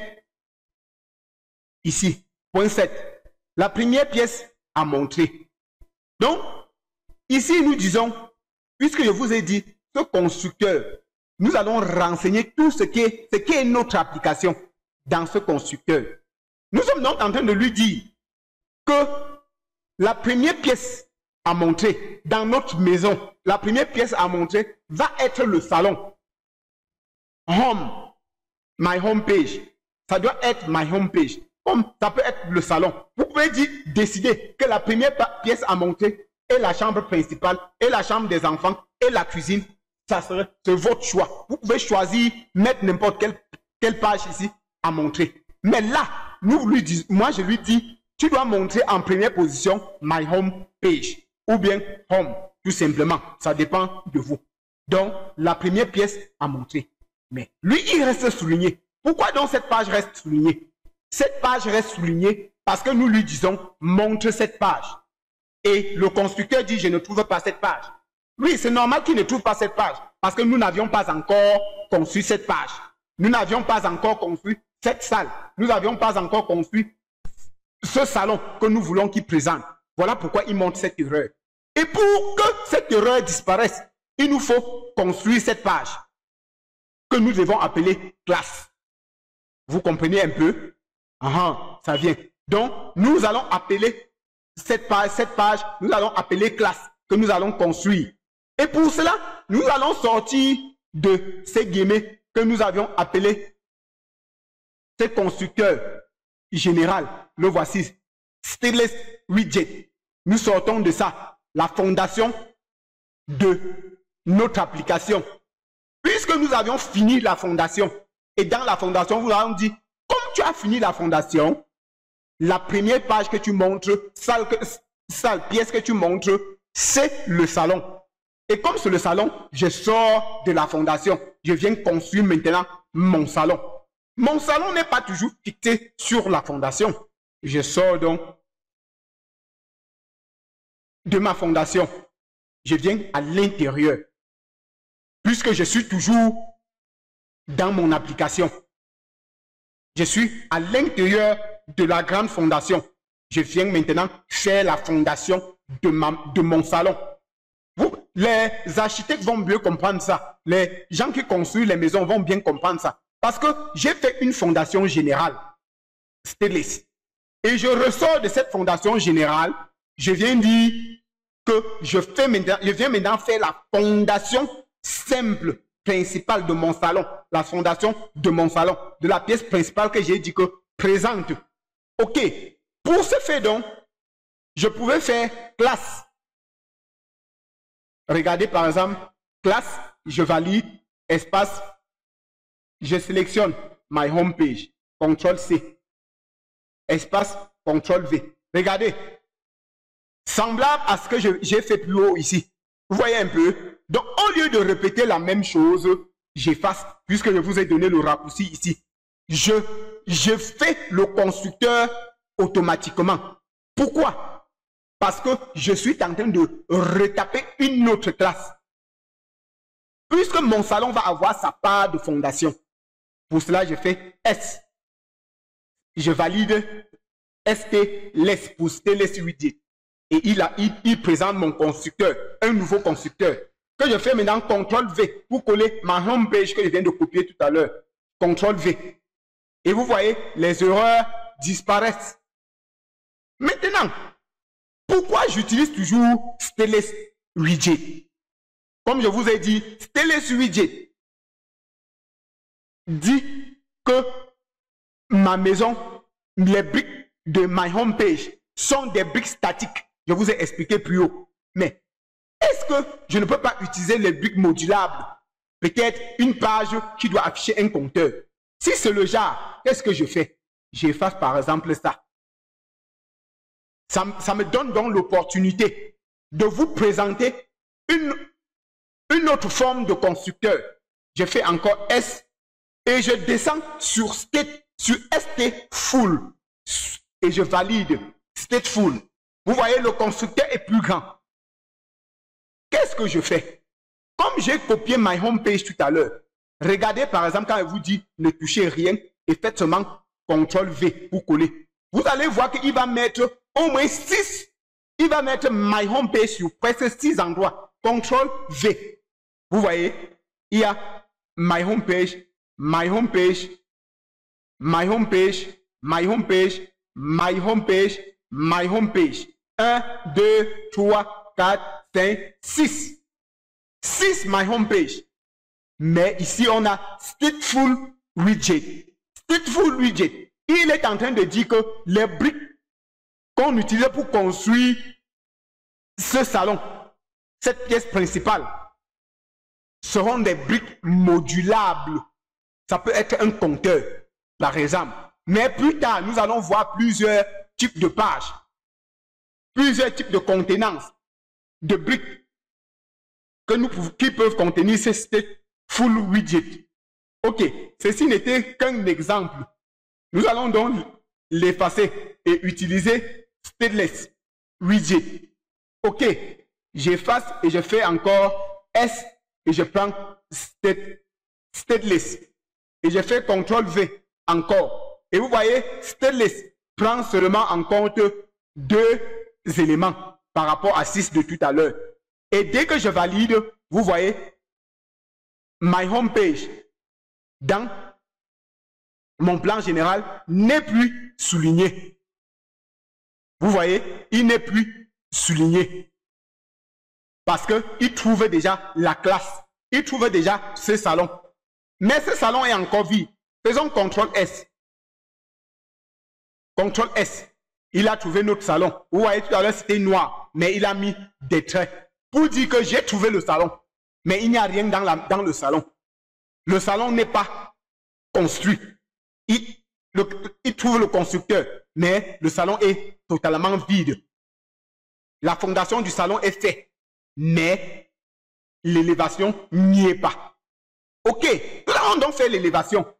Speaker 1: ici, point 7, la première pièce à montrer. Donc, ici, nous disons, puisque je vous ai dit, ce constructeur, nous allons renseigner tout ce qui est notre application dans ce constructeur. Nous sommes donc en train de lui dire que la première pièce à montrer dans notre maison, la première pièce à montrer va être le salon. Home, my home page. Ça doit être my home page. Comme ça peut être le salon. Vous pouvez décider que la première pièce à montrer est la chambre principale, et la chambre des enfants, et la cuisine. C'est votre choix. Vous pouvez choisir, mettre n'importe quelle page ici à montrer. Mais là, moi je lui dis, tu dois montrer en première position my home page. Ou bien home, tout simplement. Ça dépend de vous. Donc, la première pièce à montrer. Mais lui, il reste souligné. Pourquoi donc cette page reste soulignée? Cette page reste soulignée parce que nous lui disons, montre cette page. Et le constructeur dit, je ne trouve pas cette page. Oui, c'est normal qu'il ne trouve pas cette page parce que nous n'avions pas encore construit cette page. Nous n'avions pas encore construit cette salle. Nous n'avions pas encore construit ce salon que nous voulons qu'il présente. Voilà pourquoi il montre cette erreur. Et pour que cette erreur disparaisse, il nous faut construire cette page que nous devons appeler classe. Vous comprenez un peu? Ça vient. Donc, nous allons appeler cette page, nous allons appeler classe que nous allons construire. Et pour cela, nous allons sortir de ces guillemets que nous avions appelés ce constructeur général. Le voici, stateless widget. Nous sortons de ça, la fondation de notre application. Puisque nous avions fini la fondation, et dans la fondation, vous allons dit, comme tu as fini la fondation, la première page que tu montres, sale pièce que tu montres, c'est le salon. Et comme c'est le salon, je sors de la fondation. Je viens construire maintenant mon salon. Mon salon n'est pas toujours fixé sur la fondation. Je sors donc de ma fondation. Je viens à l'intérieur. Puisque je suis toujours dans mon application. Je suis à l'intérieur de la grande fondation. Je viens maintenant faire la fondation de mon salon. Les architectes vont mieux comprendre ça. Les gens qui construisent les maisons vont bien comprendre ça. Parce que j'ai fait une fondation générale, stainless. Et je ressors de cette fondation générale, je viens dire que je viens maintenant faire la fondation simple, principale de mon salon. La fondation de mon salon, de la pièce principale que j'ai dit que présente. OK. Pour ce fait donc, je pouvais faire classe. Regardez par exemple, classe, je valide, espace, je sélectionne my home page, CTRL-C, espace, CTRL-V. Regardez, semblable à ce que j'ai fait plus haut ici. Vous voyez un peu? Donc, au lieu de répéter la même chose, j'efface, puisque je vous ai donné le raccourci ici. Je fais le constructeur automatiquement. Pourquoi? Parce que je suis en train de retaper une autre classe. Puisque mon salon va avoir sa part de fondation. Pour cela, je fais S. Je valide ST less pour stainless widget. Et il présente mon constructeur, un nouveau constructeur. Que je fais maintenant CTRL-V pour coller ma home page que je viens de copier tout à l'heure. CTRL-V. Et vous voyez, les erreurs disparaissent. Maintenant, pourquoi j'utilise toujours stainless widget? Comme je vous ai dit, stainless widget dit que ma maison, les briques de my home page sont des briques statiques. Je vous ai expliqué plus haut. Mais est-ce que je ne peux pas utiliser les briques modulables? Peut-être une page qui doit afficher un compteur. Si c'est le genre, qu'est-ce que je fais? J'efface par exemple ça. Ça me donne donc l'opportunité de vous présenter une autre forme de constructeur. Je fais encore S et je descends sur ST full et je valide ST full. Vous voyez, le constructeur est plus grand. Qu'est-ce que je fais? Comme j'ai copié my home page tout à l'heure, regardez par exemple quand je vous dis ne touchez rien et faites seulement CTRL-V pour coller. Vous allez voir qu'il va mettre au moins 6. Il va mettre my home page sur presque 6 endroits. CTRL-V. Vous voyez, il y a my home page, my home page, my home page, my home page, my home page, my home page. 1, 2, 3, 4, 5, 6. 6 my home page. Mais ici, on a stateful widget. Stateful widget. Il est en train de dire que les briques qu'on utilise pour construire ce salon, cette pièce principale, seront des briques modulables. Ça peut être un compteur, par exemple. Mais plus tard, nous allons voir plusieurs types de pages, plusieurs types de contenances, de briques qui peuvent contenir ces stateful widget. Ok, ceci n'était qu'un exemple. Nous allons donc l'effacer et utiliser stainless widget. Ok, j'efface et je fais encore S et je prends stainless et je fais CTRL-V encore. Et vous voyez, stainless prend seulement en compte 2 éléments par rapport à 6 de tout à l'heure. Et dès que je valide, vous voyez, my home page dans mon plan général n'est plus souligné. Vous voyez, il n'est plus souligné. Parce qu'il trouvait déjà la classe. Il trouvait déjà ce salon. Mais ce salon est encore vide. Faisons CTRL-S. CTRL-S. Il a trouvé notre salon. Vous voyez, tout à l'heure, c'était noir. Mais il a mis des traits. Pour dire que j'ai trouvé le salon. Mais il n'y a rien dans le salon. Le salon n'est pas construit. Il trouve le constructeur, mais le salon est totalement vide. La fondation du salon est faite, mais l'élévation n'y est pas. Ok, nous allons donc faire l'élévation.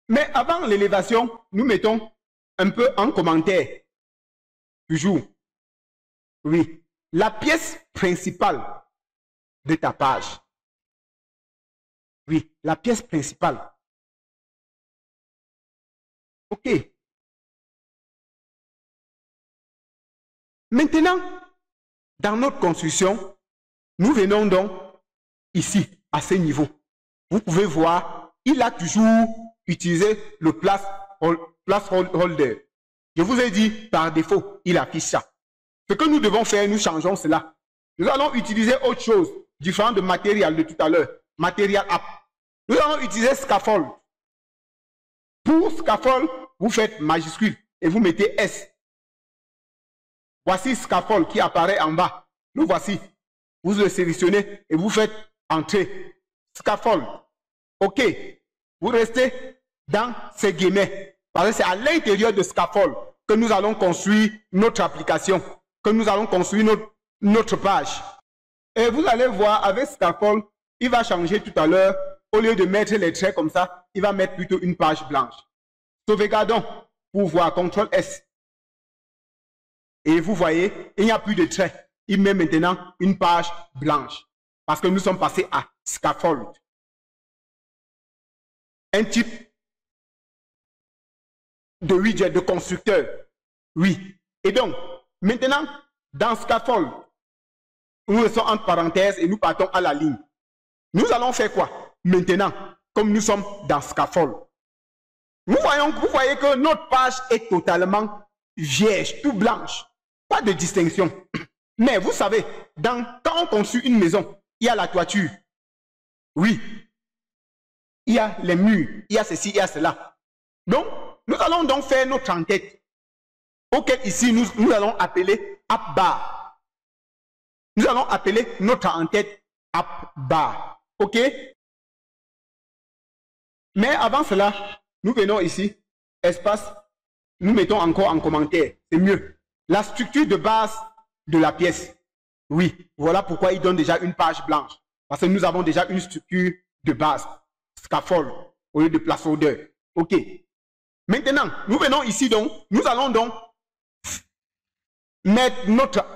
Speaker 1: Mais avant l'élévation, nous mettons un peu en commentaire. Toujours. Oui, la pièce principale de ta page. Oui, la pièce principale. OK. Maintenant, dans notre construction, nous venons donc ici, à ce niveau. Vous pouvez voir, il a toujours utilisé le placeholder. Je vous ai dit, par défaut, il affiche ça. Ce que nous devons faire, nous changeons cela. Nous allons utiliser autre chose, différent de matériel de tout à l'heure. Material app. Nous allons utiliser scaffold. Pour scaffold, vous faites majuscule et vous mettez S. Voici scaffold qui apparaît en bas. Nous voici. Vous le sélectionnez et vous faites entrer. Scaffold. OK. Vous restez dans ces guillemets. Parce que c'est à l'intérieur de scaffold que nous allons construire notre application, que nous allons construire notre page. Et vous allez voir, avec scaffold, il va changer tout à l'heure. Au lieu de mettre les traits comme ça, il va mettre plutôt une page blanche. Sauvegardons pour voir, CTRL S. Et vous voyez, il n'y a plus de traits. Il met maintenant une page blanche. Parce que nous sommes passés à scaffold. Un type de widget, de constructeur. Oui. Et donc, maintenant, dans scaffold, nous restons entre parenthèses et nous partons à la ligne. Nous allons faire quoi? Maintenant, comme nous sommes dans scaffold, vous voyez que notre page est totalement vierge, tout blanche. Pas de distinction. Mais vous savez, quand on construit une maison, il y a la toiture. Oui. Il y a les murs, il y a ceci, il y a cela. Donc, nous allons donc faire notre enquête, auquel ici nous allons appeler app bar. Nous allons appeler notre enquête app bar. OK? Mais avant cela, nous venons ici, espace, nous mettons encore en commentaire. C'est mieux. La structure de base de la pièce. Oui, voilà pourquoi il donne déjà une page blanche. Parce que nous avons déjà une structure de base. Scaffold au lieu de placeholder. OK. Maintenant, nous venons ici donc, nous allons donc mettre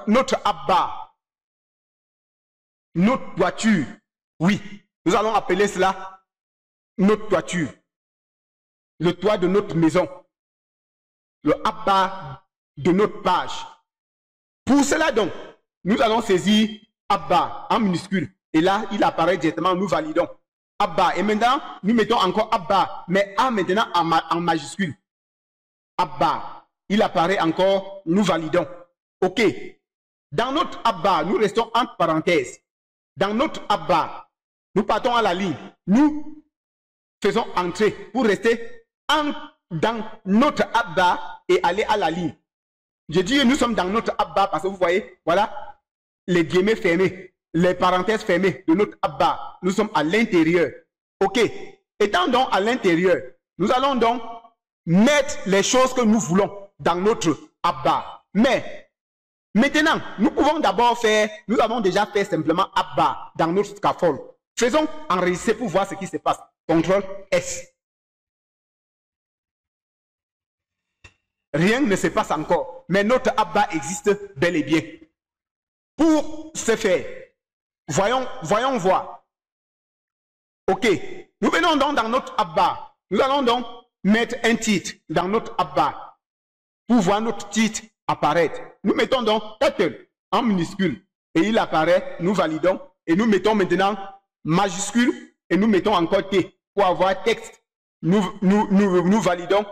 Speaker 1: notre app bar. Notre toiture. Oui, nous allons appeler cela notre toiture. Le toit de notre maison. Le app bar de notre page. Pour cela donc, nous allons saisir app bar en minuscule. Et là, il apparaît directement, nous validons. App bar. Et maintenant, nous mettons encore app bar, mais A maintenant en majuscule. App bar. Il apparaît encore, nous validons. OK. Dans notre app bar, nous restons entre parenthèses. Dans notre app bar, nous partons à la ligne. Nous faisons entrer pour rester dans notre app bar et aller à la ligne. Je dis nous sommes dans notre app bar parce que vous voyez, voilà, les guillemets fermés, les parenthèses fermées de notre app bar. Nous sommes à l'intérieur. OK. Étant donc à l'intérieur, nous allons donc mettre les choses que nous voulons dans notre app bar. Mais maintenant, nous pouvons d'abord faire, nous avons déjà fait simplement app bar dans notre scaffold. Faisons enregistrer pour voir ce qui se passe. CTRL S. Rien ne se passe encore, mais notre app bar existe bel et bien. Pour ce faire, voyons voir. OK. Nous venons donc dans notre app bar. Nous allons donc mettre un titre dans notre app bar pour voir notre titre apparaître. Nous mettons donc title en minuscule et il apparaît. Nous validons et nous mettons maintenant majuscule et nous mettons encore T pour avoir texte. Nous validons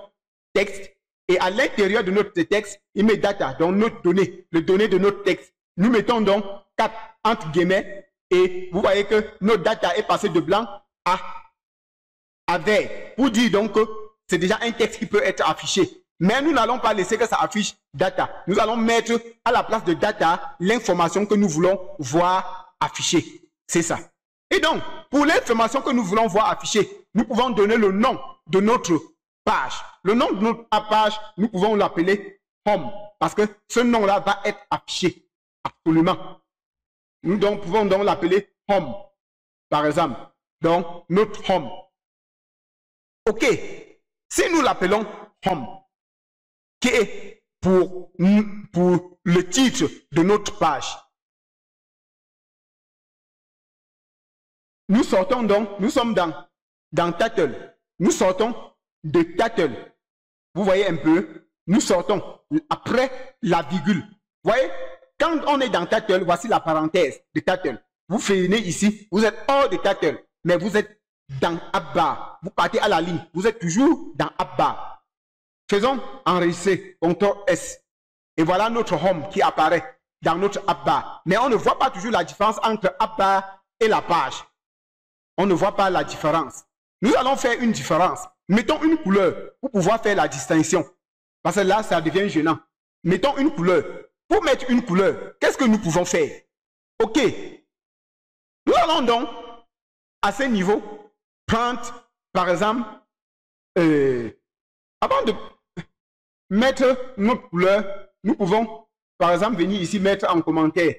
Speaker 1: texte et à l'intérieur de notre texte, il met data, donc notre donnée, le données de notre texte. Nous mettons donc 4 entre guillemets et vous voyez que notre data est passé de blanc à vert pour dire donc que c'est déjà un texte qui peut être affiché. Mais nous n'allons pas laisser que ça affiche data. Nous allons mettre à la place de data l'information que nous voulons voir affichée. C'est ça. Et donc, pour l'information que nous voulons voir affichée, nous pouvons donner le nom de notre page. Le nom de notre page, nous pouvons l'appeler Home. Parce que ce nom-là va être affiché. Absolument. Nous donc, pouvons donc l'appeler Home. Par exemple. Donc, notre Home. OK. Si nous l'appelons Home, qui est pour le titre de notre page. Nous sortons donc, nous sommes dans Tattle. Nous sortons de Tattle. Vous voyez un peu, nous sortons après la virgule. Vous voyez, quand on est dans Tattle, voici la parenthèse de Tattle. Vous venez ici, vous êtes hors de Tattle, mais vous êtes dans Abba. Vous partez à la ligne, vous êtes toujours dans Abba. Faisons enregistrer, CTRL S. Et voilà notre home qui apparaît dans notre Abba. Mais on ne voit pas toujours la différence entre Abba et la page. On ne voit pas la différence. Nous allons faire une différence. Mettons une couleur pour pouvoir faire la distinction. Parce que là, ça devient gênant. Mettons une couleur. Pour mettre une couleur, qu'est-ce que nous pouvons faire? OK. Nous allons donc, à ce niveau, prendre, par exemple, avant de mettre notre couleur, nous pouvons, par exemple, venir ici mettre en commentaire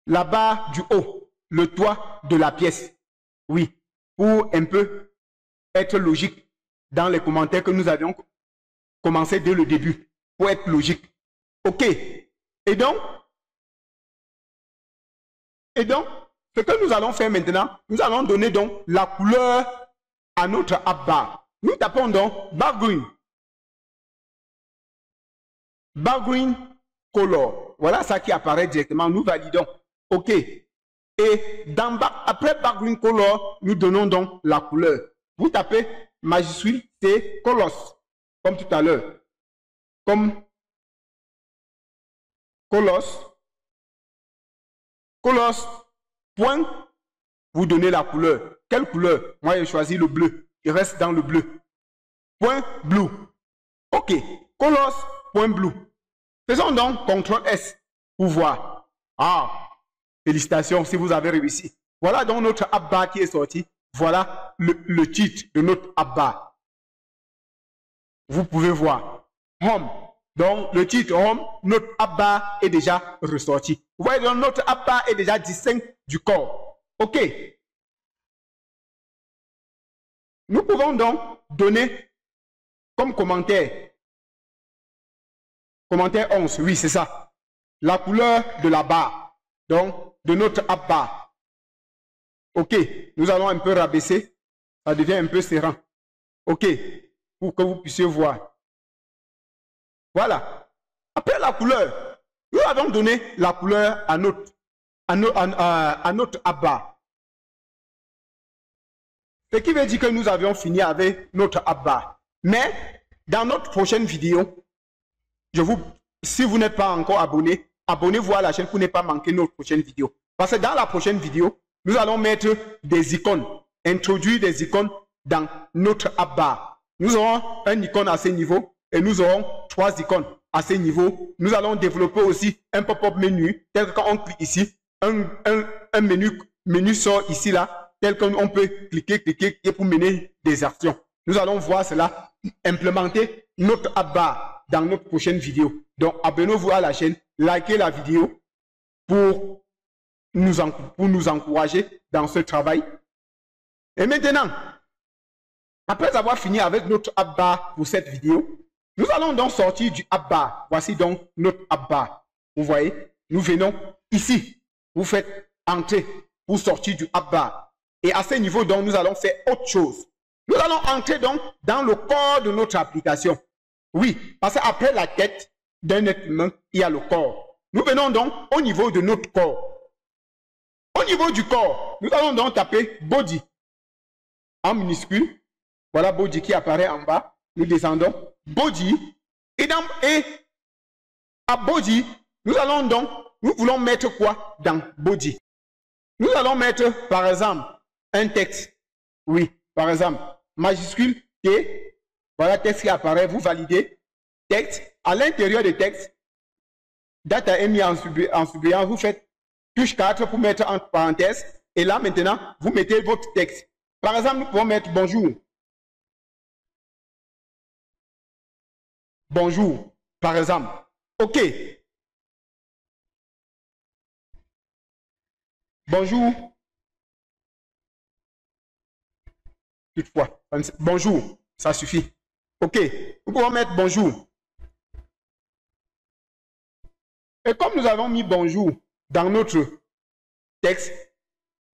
Speaker 1: la barre du haut, le toit de la pièce. Oui, pour un peu être logique dans les commentaires que nous avions commencé dès le début, pour être logique. OK. Et donc, ce que nous allons faire maintenant, nous allons donner donc la couleur à notre app-bar. Nous tapons donc background. Background color. Voilà ça qui apparaît directement. Nous validons. OK. Et après background color, nous donnons donc la couleur. Vous tapez majuscule T colors, comme tout à l'heure. Comme colors, point, vous donnez la couleur. Quelle couleur? Moi, j'ai choisi le bleu. Il reste dans le bleu. Point blue. OK. Colors, point blue. Faisons donc CTRL S pour voir. Ah, félicitations si vous avez réussi. Voilà donc notre app-bar qui est sorti. Voilà le titre de notre app-bar. Vous pouvez voir. Home. Donc, le titre Home, notre app-bar est déjà ressorti. Vous voyez, donc notre app-bar est déjà distinct du corps. OK. Nous pouvons donc donner comme commentaire. Commentaire 11, oui, c'est ça. La couleur de la barre. Donc, de notre app-bar. OK. Nous allons un peu rabaisser. Ça devient un peu serrant. OK. Pour que vous puissiez voir. Voilà. Après la couleur, nous avons donné la couleur à notre app-bar. Ce qui veut dire que nous avions fini avec notre app-bar. Mais dans notre prochaine vidéo, si vous n'êtes pas encore abonné, abonnez-vous à la chaîne pour ne pas manquer notre prochaine vidéo. Parce que dans la prochaine vidéo, nous allons mettre des icônes, introduire des icônes dans notre app-bar. Nous aurons un icône à ce niveau et nous aurons 3 icônes à ce niveau. Nous allons développer aussi un pop-up menu, tel que quand on clique ici, un menu sort ici là, tel qu'on peut cliquer pour mener des actions. Nous allons voir cela, implémenter notre app-bar dans notre prochaine vidéo. Donc, abonnez-vous à la chaîne, likez la vidéo pour nous encourager dans ce travail. Et maintenant, après avoir fini avec notre app-bar pour cette vidéo, nous allons donc sortir du app-bar. Voici donc notre app-bar. Vous voyez, nous venons ici. Vous faites entrer pour sortir du app-bar. Et à ce niveau, donc, nous allons faire autre chose. Nous allons entrer donc dans le corps de notre application. Oui, parce qu'après la tête d'un être humain, il y a le corps. Nous venons donc au niveau de notre corps. Au niveau du corps, nous allons donc taper body en minuscule. Voilà body qui apparaît en bas. Nous descendons. Body. Et à body, nous voulons mettre quoi dans body? Nous allons mettre, par exemple, un texte. Oui, par exemple, majuscule T. Voilà texte qui apparaît. Vous validez. Texte. À l'intérieur du texte, data est mis en surbrillance. Vous faites touche 4 pour mettre entre parenthèses. Et là, maintenant, vous mettez votre texte. Par exemple, nous pouvons mettre bonjour. Bonjour, par exemple. OK. Bonjour. Toutefois, bonjour, ça suffit. OK. Nous pouvons mettre bonjour. Et comme nous avons mis bonjour dans notre texte,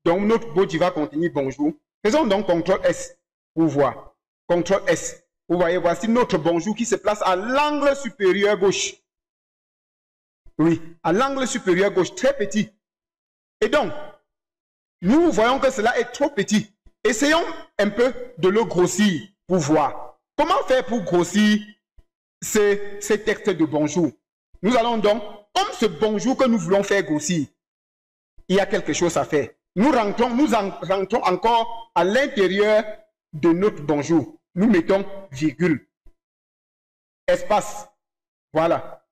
Speaker 1: Donc, notre body va contenir bonjour. Faisons donc CTRL S pour voir. CTRL S. Vous voyez, voici notre bonjour qui se place à l'angle supérieur gauche. Oui, à l'angle supérieur gauche, très petit. Et donc, nous voyons que cela est trop petit. Essayons un peu de le grossir pour voir. Comment faire pour grossir ces textes de bonjour? Nous allons donc, comme ce bonjour que nous voulons faire grossir, il y a quelque chose à faire. Nous rentrons encore à l'intérieur de notre bonjour. Nous mettons virgule, espace, voilà,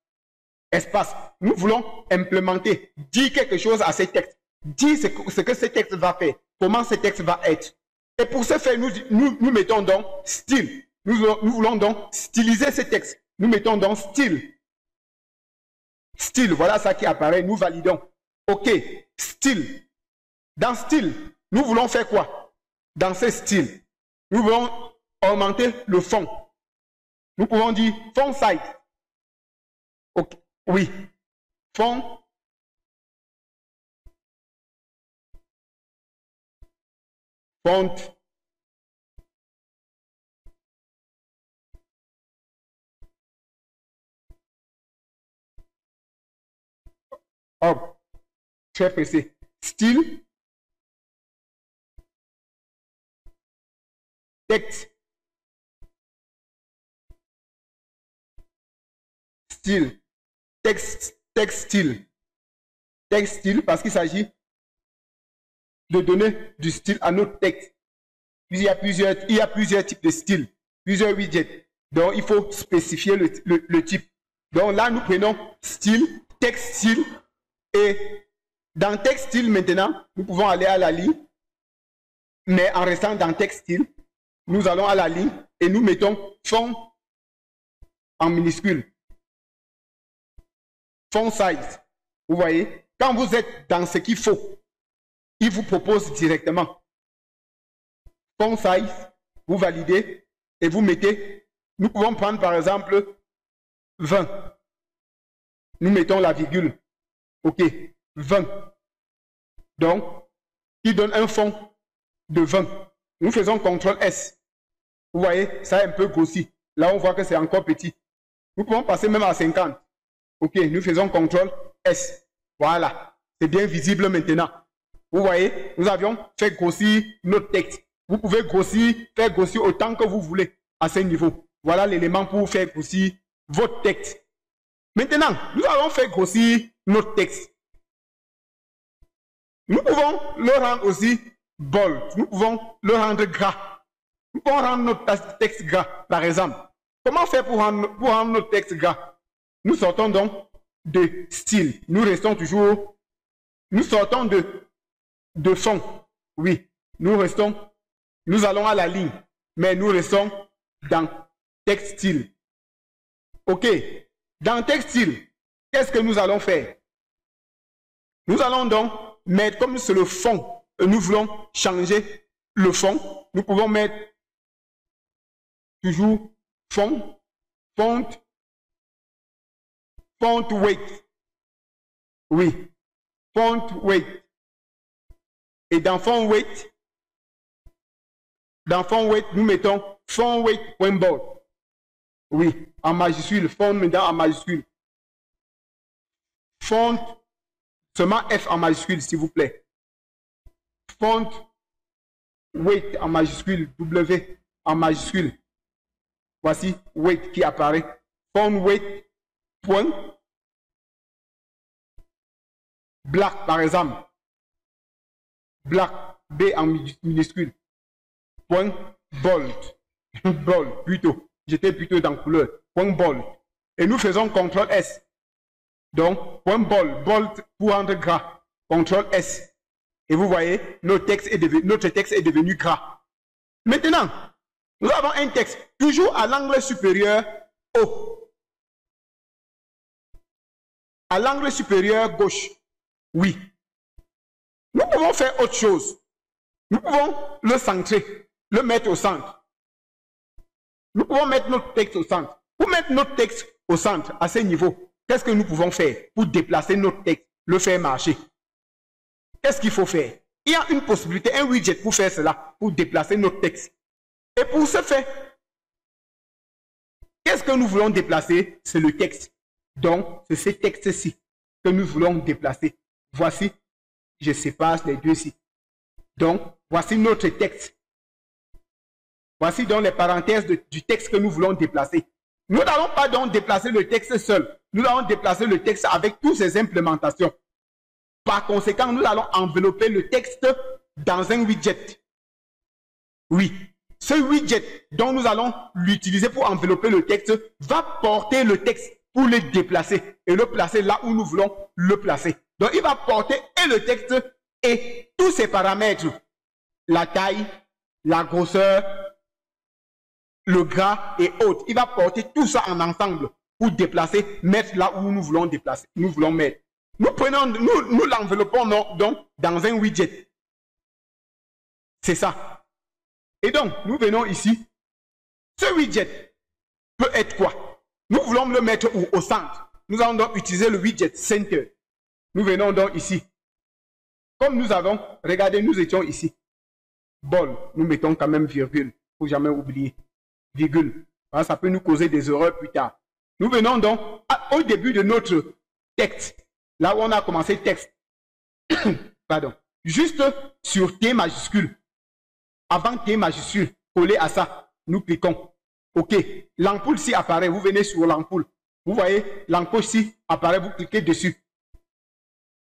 Speaker 1: espace. Nous voulons implémenter, dire quelque chose à ces textes, dire ce que ce texte va faire, comment ce texte va être. Et pour ce faire, nous mettons donc style. Nous voulons donc styliser ce texte. Nous mettons donc style. Style, voilà ça qui apparaît, nous validons. OK, style. Dans style, nous voulons faire quoi? Dans ce style, nous voulons augmenter le fond. Nous pouvons dire font size. Okay. Oui, font. Font. Oh, très précis. Style. Texte. Style. Texte style. Texte style parce qu'il s'agit de donner du style à notre texte. Il y a plusieurs types de styles, plusieurs widgets. Donc, il faut spécifier le type. Donc là, nous prenons style, texte style. Et dans texte style, maintenant, nous pouvons aller à la ligne. Mais en restant dans texte style, nous allons à la ligne et nous mettons font en minuscule. Font size. Vous voyez, quand vous êtes dans ce qu'il faut, il vous propose directement font size, vous validez et vous mettez. Nous pouvons prendre par exemple 20. Nous mettons la virgule. OK, 20. Donc, il donne un fond de 20. Nous faisons CTRL S. Vous voyez, ça est un peu grossi. Là, on voit que c'est encore petit. Nous pouvons passer même à 50. OK, nous faisons CTRL S. Voilà, c'est bien visible maintenant. Vous voyez, nous avions fait grossir notre texte. Vous pouvez faire grossir autant que vous voulez à ce niveau. Voilà l'élément pour faire grossir votre texte. Maintenant, nous allons faire grossir notre texte. Nous pouvons le rendre aussi bold. Nous pouvons le rendre gras. Nous pouvons rendre notre texte gras, par exemple. Comment faire pour rendre notre texte gras? Nous sortons donc de style. Nous restons toujours. Nous sortons de fond. Oui, nous allons à la ligne, mais nous restons dans texte style. OK. Dans texte style, qu'est-ce que nous allons faire? Nous allons donc mettre, comme c'est le fond, nous voulons changer le fond, nous pouvons mettre toujours font weight. Oui, font weight. Et dans font weight, nous mettons font weight.bold. Oui, en majuscule, font maintenant en majuscule. Font, seulement F en majuscule, s'il vous plaît. Font weight en majuscule, W en majuscule. Voici weight qui apparaît. Font weight, point. Black, par exemple. Black, B en minuscule. Point bold. Bold, plutôt. J'étais plutôt dans couleur. Point bold. Et nous faisons CTRL S. Donc, point bold. Bold pour rendre gras. CTRL S. Et vous voyez, notre texte est devenu gras. Maintenant, nous avons un texte toujours à l'angle supérieur haut. À l'angle supérieur gauche. Oui. Nous pouvons faire autre chose. Nous pouvons le centrer, le mettre au centre. Nous pouvons mettre notre texte au centre. Pour mettre notre texte au centre, à ce niveau, qu'est-ce que nous pouvons faire pour déplacer notre texte, le faire marcher? Qu'est-ce qu'il faut faire? Il y a une possibilité, un widget pour faire cela, pour déplacer notre texte. Et pour ce faire, qu'est-ce que nous voulons déplacer? C'est le texte. Donc, c'est ce texte-ci que nous voulons déplacer. Voici, je sépare les deux-ci. Donc, voici notre texte. Voici donc les parenthèses du texte que nous voulons déplacer. Nous n'allons pas donc déplacer le texte seul. Nous allons déplacer le texte avec toutes ces implémentations. Par conséquent, nous allons envelopper le texte dans un widget. Oui, ce widget dont nous allons l'utiliser pour envelopper le texte va porter le texte pour le déplacer et le placer là où nous voulons le placer. Donc, il va porter et le texte et tous ses paramètres. La taille, la grosseur, le gras et autres. Il va porter tout ça en ensemble pour déplacer, mettre là où nous voulons déplacer, nous voulons mettre. Nous prenons, nous l'enveloppons donc dans un widget. C'est ça. Et donc, nous venons ici. Ce widget peut être quoi? Nous voulons le mettre au centre. Nous allons donc utiliser le widget Center. Nous venons donc ici. Comme nous avons, regardez, nous étions ici. Bol, nous mettons quand même virgule. Il ne faut jamais oublier. Virgule. Ça peut nous causer des erreurs plus tard. Nous venons donc au début de notre texte. Là où on a commencé texte. Pardon. Juste sur T majuscule. Avant T majuscule, collé à ça, nous cliquons. OK. L'ampoule ci apparaît. Vous venez sur l'ampoule. Vous voyez, l'ampoule ci apparaît. Vous cliquez dessus.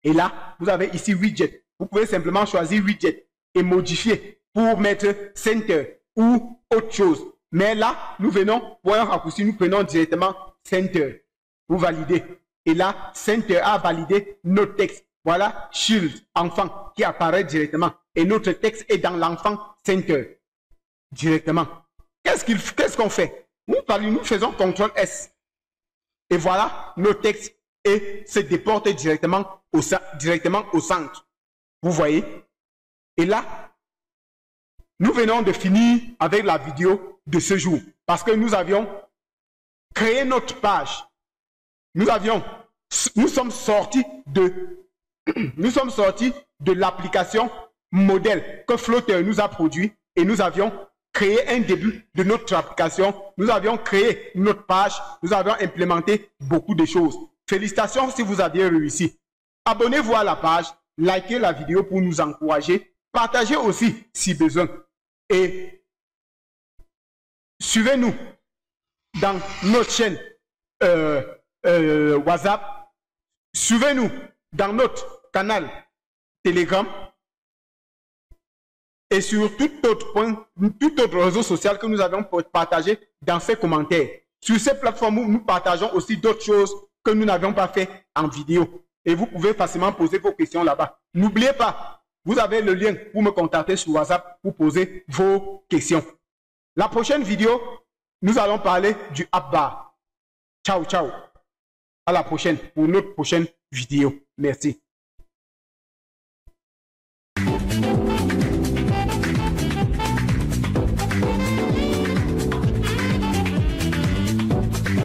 Speaker 1: Et là, vous avez ici widget. Vous pouvez simplement choisir widget et modifier pour mettre center ou autre chose. Mais là, nous venons, pour un raccourci, nous prenons directement center. Vous validez. Et là, center a validé notre texte. Voilà, shield, enfant, qui apparaît directement. Et notre texte est dans l'enfant center. Directement. Qu'est-ce qu'on fait? Nous faisons CTRL S. Et voilà, notre texte se déporte directement au centre. Vous voyez? Et là, nous venons de finir avec la vidéo de ce jour. Parce que nous avions créé notre page. Nous sommes sortis de l'application modèle que Flutter nous a produit et nous avions créé un début de notre application. Nous avions créé notre page. Nous avions implémenté beaucoup de choses. Félicitations si vous aviez réussi. Abonnez-vous à la page, likez la vidéo pour nous encourager. Partagez aussi si besoin. Et suivez-nous dans notre chaîne WhatsApp. Suivez-nous dans notre canal Telegram et sur tout autre réseau social que nous avons partagé dans ces commentaires. Sur ces plateformes, nous partageons aussi d'autres choses que nous n'avions pas fait en vidéo. Et vous pouvez facilement poser vos questions là-bas. N'oubliez pas, vous avez le lien pour me contacter sur WhatsApp pour poser vos questions. La prochaine vidéo, nous allons parler du app bar. Ciao, ciao. À la prochaine pour notre prochaine vidéo. Merci.